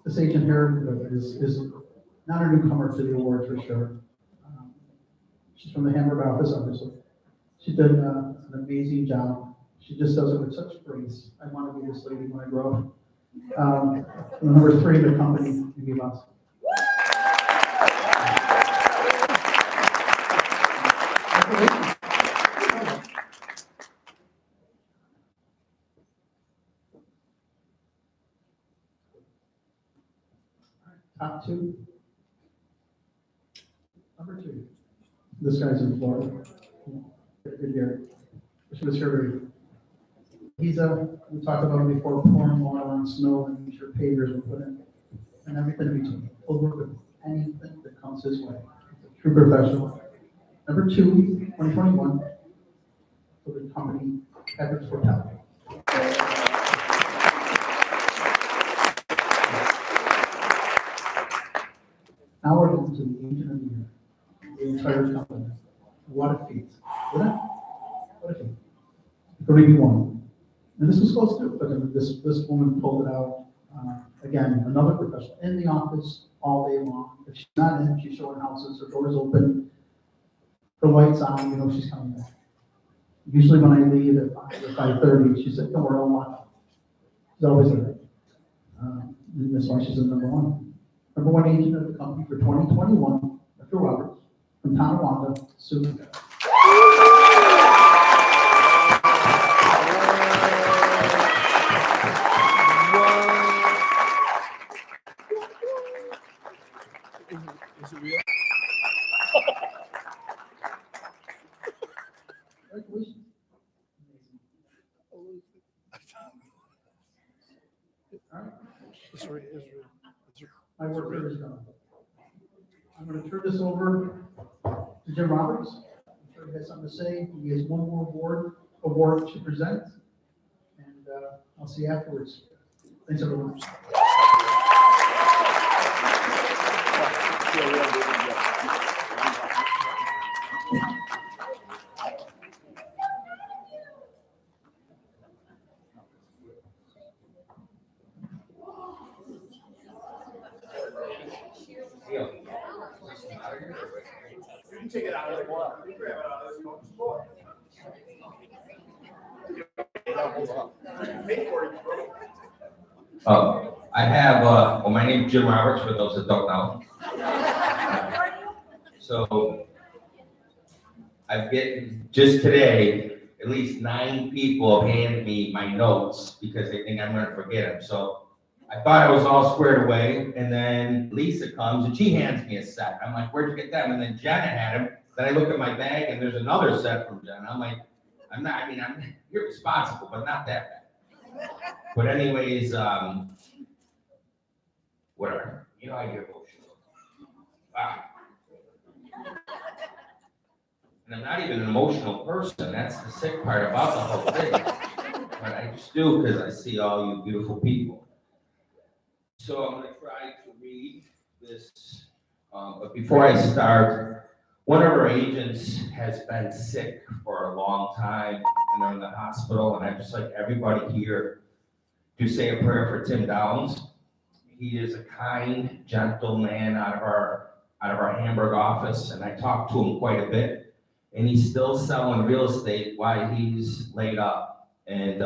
This agent here is not a newcomer to the awards for sure. She's from the Hamburg office, obviously. She did an amazing job. She just does it with such grace. I want to be this lady when I grow up. Number three in the company, Maybe Boss. Top two. Number two. This guy's in Florida. Good year. She was here very. He's we talked about him before, pouring water on snow and making sure pavers were put in, and everything in between. He'll work with anything that comes his way. He's a true professional. Number two, 2021, for the company, Edwards Hotel. Now we're going to the agent of the year, the entire company. What a feat. What a feat. 31. And this was close to, but then this woman pulled it out. Again, another professional in the office all day long. If she's not in, she's showing houses, her door's open, her lights on, you know she's coming back. Usually when I leave at 5 or 5:30, she said, don't worry, I'll watch. She's always there. And that's why she's in number one. Number one agent of the company for 2021, Mr. Roberts, from Tonawanda, Sue. Is it real? Congratulations. All right. My work here is done. I'm going to turn this over to Jim Roberts. I'm sure he has something to say. He has one more award to present, and I'll see you afterwards. Thanks, everyone. You can take it out of the wall. You can grab it out of the floor. Pay for it, bro. I have, well, my name is Jim Roberts, for those that don't know. So, I've getting, just today, at least 9 people have handed me my notes because they think I'm gonna forget them. So, I thought I was all squared away, and then Lisa comes and she hands me a set. I'm like, where'd you get them? And then Jenna had them. Then I look at my bag and there's another set from Jenna. I'm like, I'm you're responsible, but not that bad. But anyways, whatever. You know, I get emotional. Wow. And I'm not even an emotional person. That's the sick part about the whole thing. But I just do because I see all you beautiful people. So I'm going to try to read this. But before I start, one of our agents has been sick for a long time, and they're in the hospital. And I'd just like everybody here to say a prayer for Tim Downs. He is a kind, gentle man out of our Hamburg office, and I talked to him quite a bit. And he's still selling real estate while he's laid up. And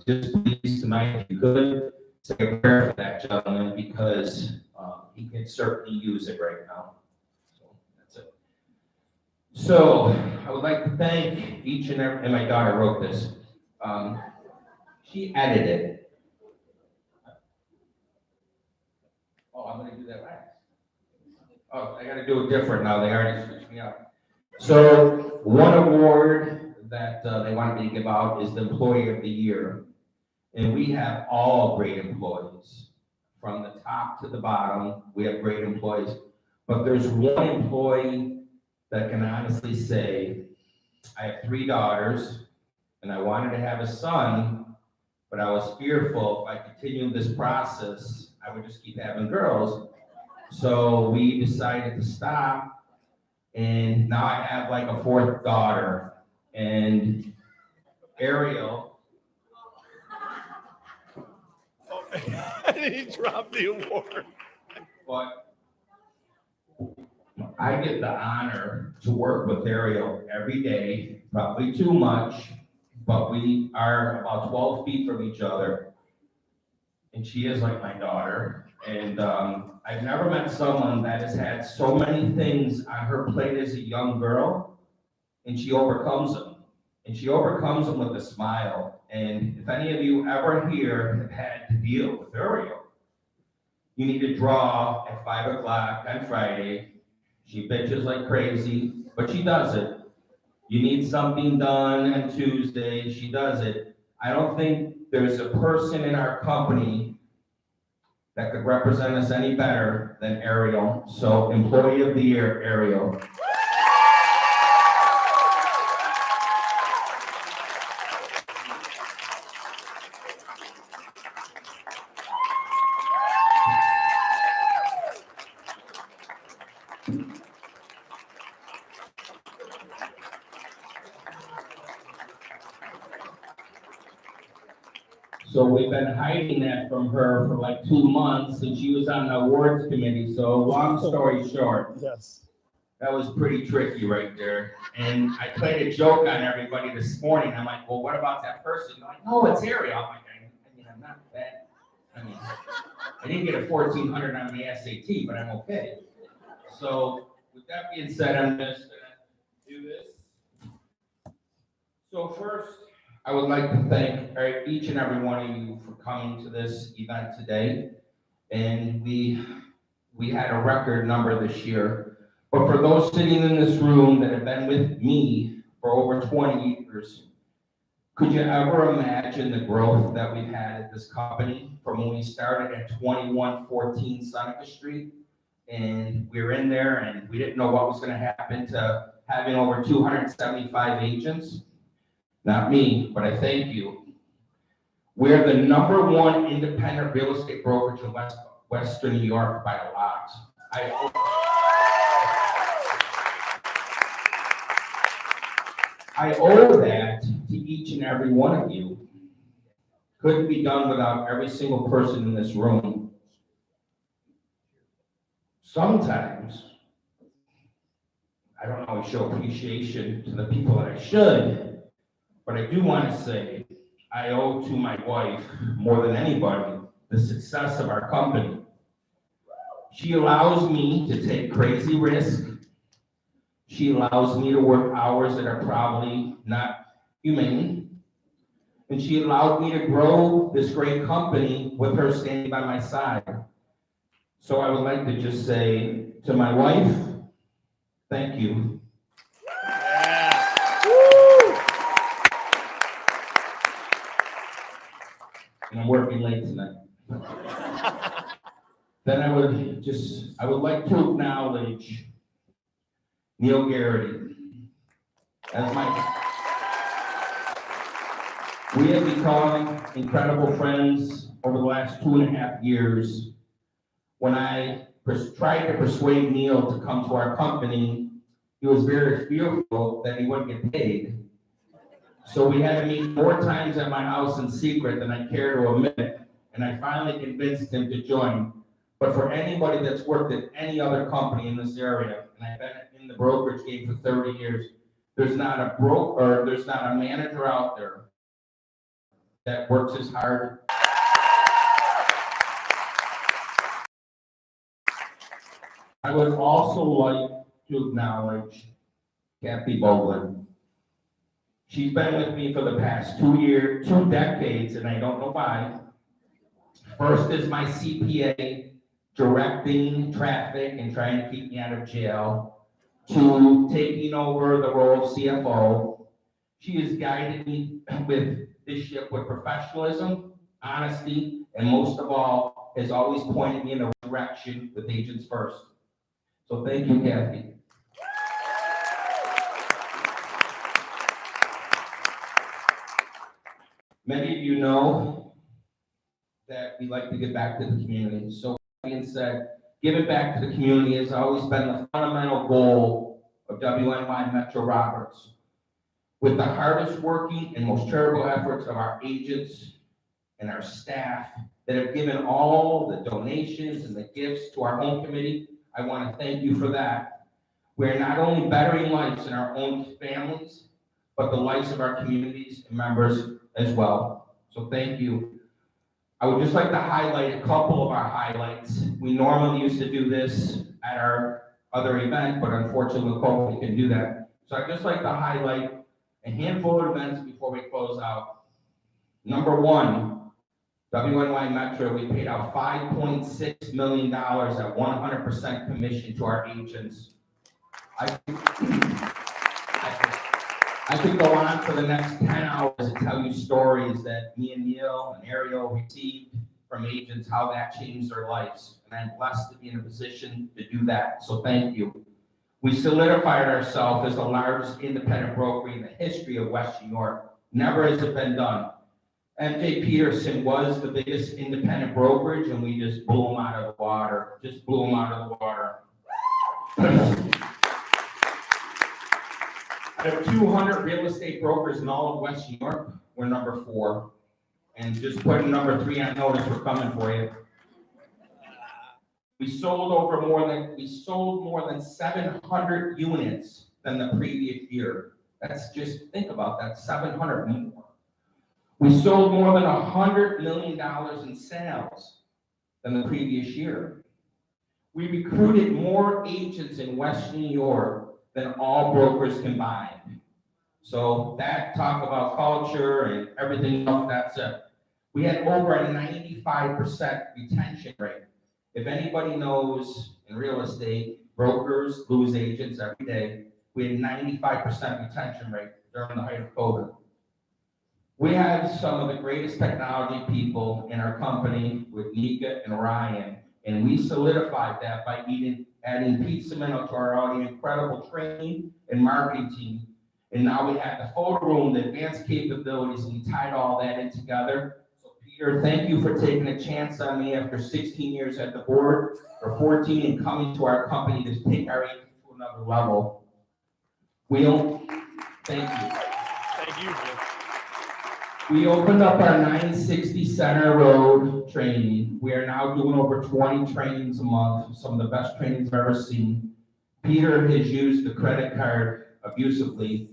just please tonight, if you could, say a prayer for that gentleman because he can certainly use it right now. So that's it. So I would like to thank each and every, and my daughter wrote this. She edited. Oh, I'm going to do that last. Oh, I got to do it different now. They already switched me up. So one award that they wanted me to give out is the Employee of the Year. And we have all great employees. From the top to the bottom, we have great employees. But there's one employee that can honestly say, I have 3 daughters, and I wanted to have a son, but I was fearful if I continued this process, I would just keep having girls. So we decided to stop, and now I have like a fourth daughter. And Ariel, And he dropped the award. but I get the honor to work with Ariel every day, probably too much, but we are about 12 feet from each other. And she is like my daughter. And I've never met someone that has had so many things on her plate as a young girl, and she overcomes them. And she overcomes them with a smile. And if any of you ever here have had to deal with Ariel, you need to draw at 5 o'clock on Friday. She bitches like crazy, but she does it. You need something done on Tuesday, she does it. I don't think there's a person in our company that could represent us any better than Ariel. So Employee of the Year, Ariel. So we've been hiding that from her for like 2 months, and she was on the awards committee. So long story short, Yes. that was pretty tricky right there. And I played a joke on everybody this morning. I'm like, well, what about that person? They're like, no, it's Ariel. I'm like, I mean, I'm not that. I mean, I didn't get a 1400 on my SAT, but I'm okay. So with that being said, I'm just gonna do this. So first, I would like to thank each and every one of you for coming to this event today. And we had a record number this year. But for those sitting in this room that have been with me for over 20 years, could you ever imagine the growth that we've had at this company from when we started at 2114 Seneca Street? And we were in there and we didn't know what was going to happen to having over 275 agents. Not me, but I thank you. We're the #1 independent real estate brokerage in Western New York by a lot. I owe that to each and every one of you. Couldn't be done without every single person in this room. Sometimes, I don't always show appreciation to the people that I should, but I do want to say I owe to my wife, more than anybody, the success of our company. She allows me to take crazy risks. She allows me to work hours that are probably not humane. And she allowed me to grow this great company with her standing by my side. So I would like to just say to my wife, thank you. And I'm working late tonight. Then I would like to acknowledge Neil Garrity. We have become incredible friends over the last 2.5 years. When I tried to persuade Neil to come to our company, he was very fearful that he wouldn't get paid. So we had to meet 4 times at my house in secret than I care to admit, and I finally convinced him to join. But for anybody that's worked at any other company in this area, and I've been in the brokerage game for 30 years, there's not a manager out there that works as hard. I would also like to acknowledge Kathy Baldwin. She's been with me for the past 2 decades, and I don't know why. First is my CPA, directing traffic and trying to keep me out of jail, to taking over the role of CFO. She has guided me with this ship with professionalism, honesty, and most of all, has always pointed me in the right direction with agents first. So thank you, Kathy. Many of you know that we like to give back to the community. So that being said, giving back to the community has always been the fundamental goal of WNY Metro Roberts. With the hardest working and most charitable efforts of our agents and our staff that have given all the donations and the gifts to our home committee, I want to thank you for that. We're not only bettering lives in our own families, but the lives of our communities and members as well. So thank you. I would just like to highlight a couple of our highlights. We normally used to do this at our other event, but unfortunately with COVID, we can do that. So I'd just like to highlight a handful of events before we close out. Number one, WNY Metro, we paid out $5.6 million at 100% commission to our agents. I could go on for the next 10 hours and tell you stories that me and Neil and Ariel received from agents, how that changed their lives. And I'm blessed to be in a position to do that, so thank you. We solidified ourselves as the largest independent broker in the history of West New York. Never has it been done. MJ Peterson was the biggest independent brokerage, and we just blew him out of the water. Out of 200 real estate brokers in all of West New York, we're number 4. And just putting number 3 on notice, we're coming for you. We sold more than 700 units than the previous year. That's just, think about that, 700 more. We sold more than $100 million in sales than the previous year. We recruited more agents in West New York than all brokers combined. So that talk about culture and everything else, that's it. We had over a 95% retention rate. If anybody knows in real estate, brokers lose agents every day. We had 95% retention rate during the height of COVID. We have some of the greatest technology people in our company with Nika and Ryan, and we solidified that by adding Pete Cimino to our already incredible training and marketing team. And now we have the photo room, the advanced capabilities, and we tied all that in together. So Peter, thank you for taking a chance on me after 16 years at the board, or 14, and coming to our company to take our agents to another level. Thank you. Thank you, Jim. We opened up our 960 Center Road training. We are now doing over 20 trainings a month, some of the best trainings I've ever seen. Peter has used the credit card abusively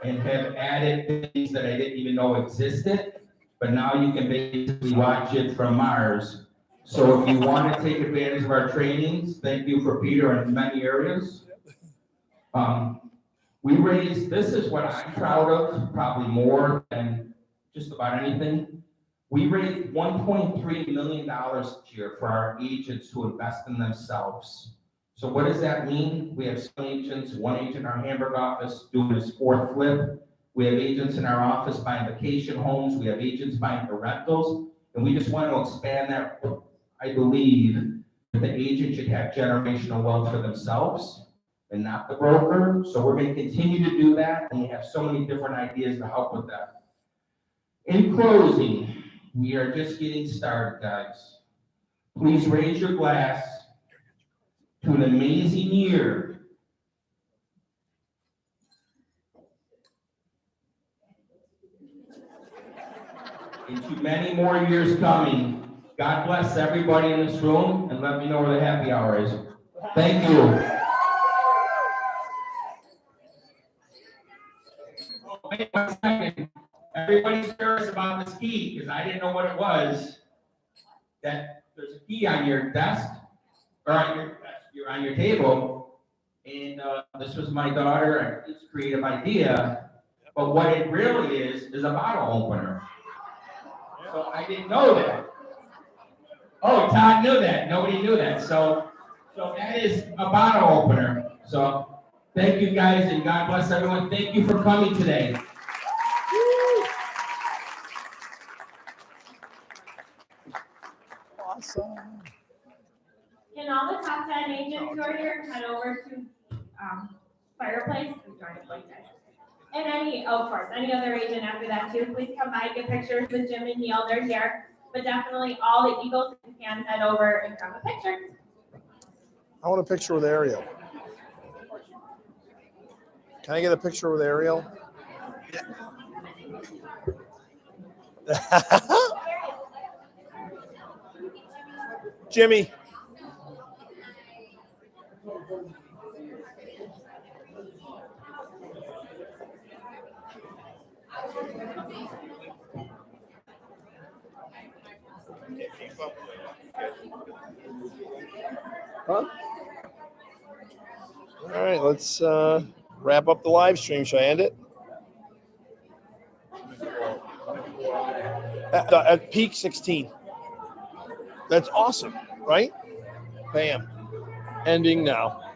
and have added things that I didn't even know existed, but now you can basically watch it from Mars. So if you want to take advantage of our trainings, thank you for Peter in many areas. This is what I'm proud of, probably more than just about anything. We raised $1.3 million this year for our agents to invest in themselves. So what does that mean? We have some agents, one agent in our Hamburg office doing his 4th flip. We have agents in our office buying vacation homes. We have agents buying for rentals. And we just want to expand that. I believe that the agent should have generational wealth for themselves and not the broker. So we're going to continue to do that. And we have so many different ideas to help with that. In closing, we are just getting started, guys. Please raise your glass to an amazing year. And to many more years coming. God bless everybody in this room, and let me know where the happy hour is. Thank you. Oh, wait 1 second. Everybody's curious about this key, because I didn't know what it was. That there's a key on your desk, or on your table, and this was my daughter, it's a creative idea, but what it really is a bottle opener. So I didn't know that. Oh, Todd knew that, nobody knew that, so that is a bottle opener. So thank you guys, and God bless everyone. Thank you for coming today. Awesome. Can all the top 10 agents who are here head over to fireplace? I'm trying to point that. And of course, any other agent after that too, please come by, get pictures with Jim and Neil, they're here. But definitely all the Eagles, if you can, head over and grab a picture. I want a picture with Ariel. Can I get a picture with Ariel? Jimmy. Huh? All right, let's wrap up the live stream. Should I end it? At peak 16. That's awesome, right? Bam. Ending now.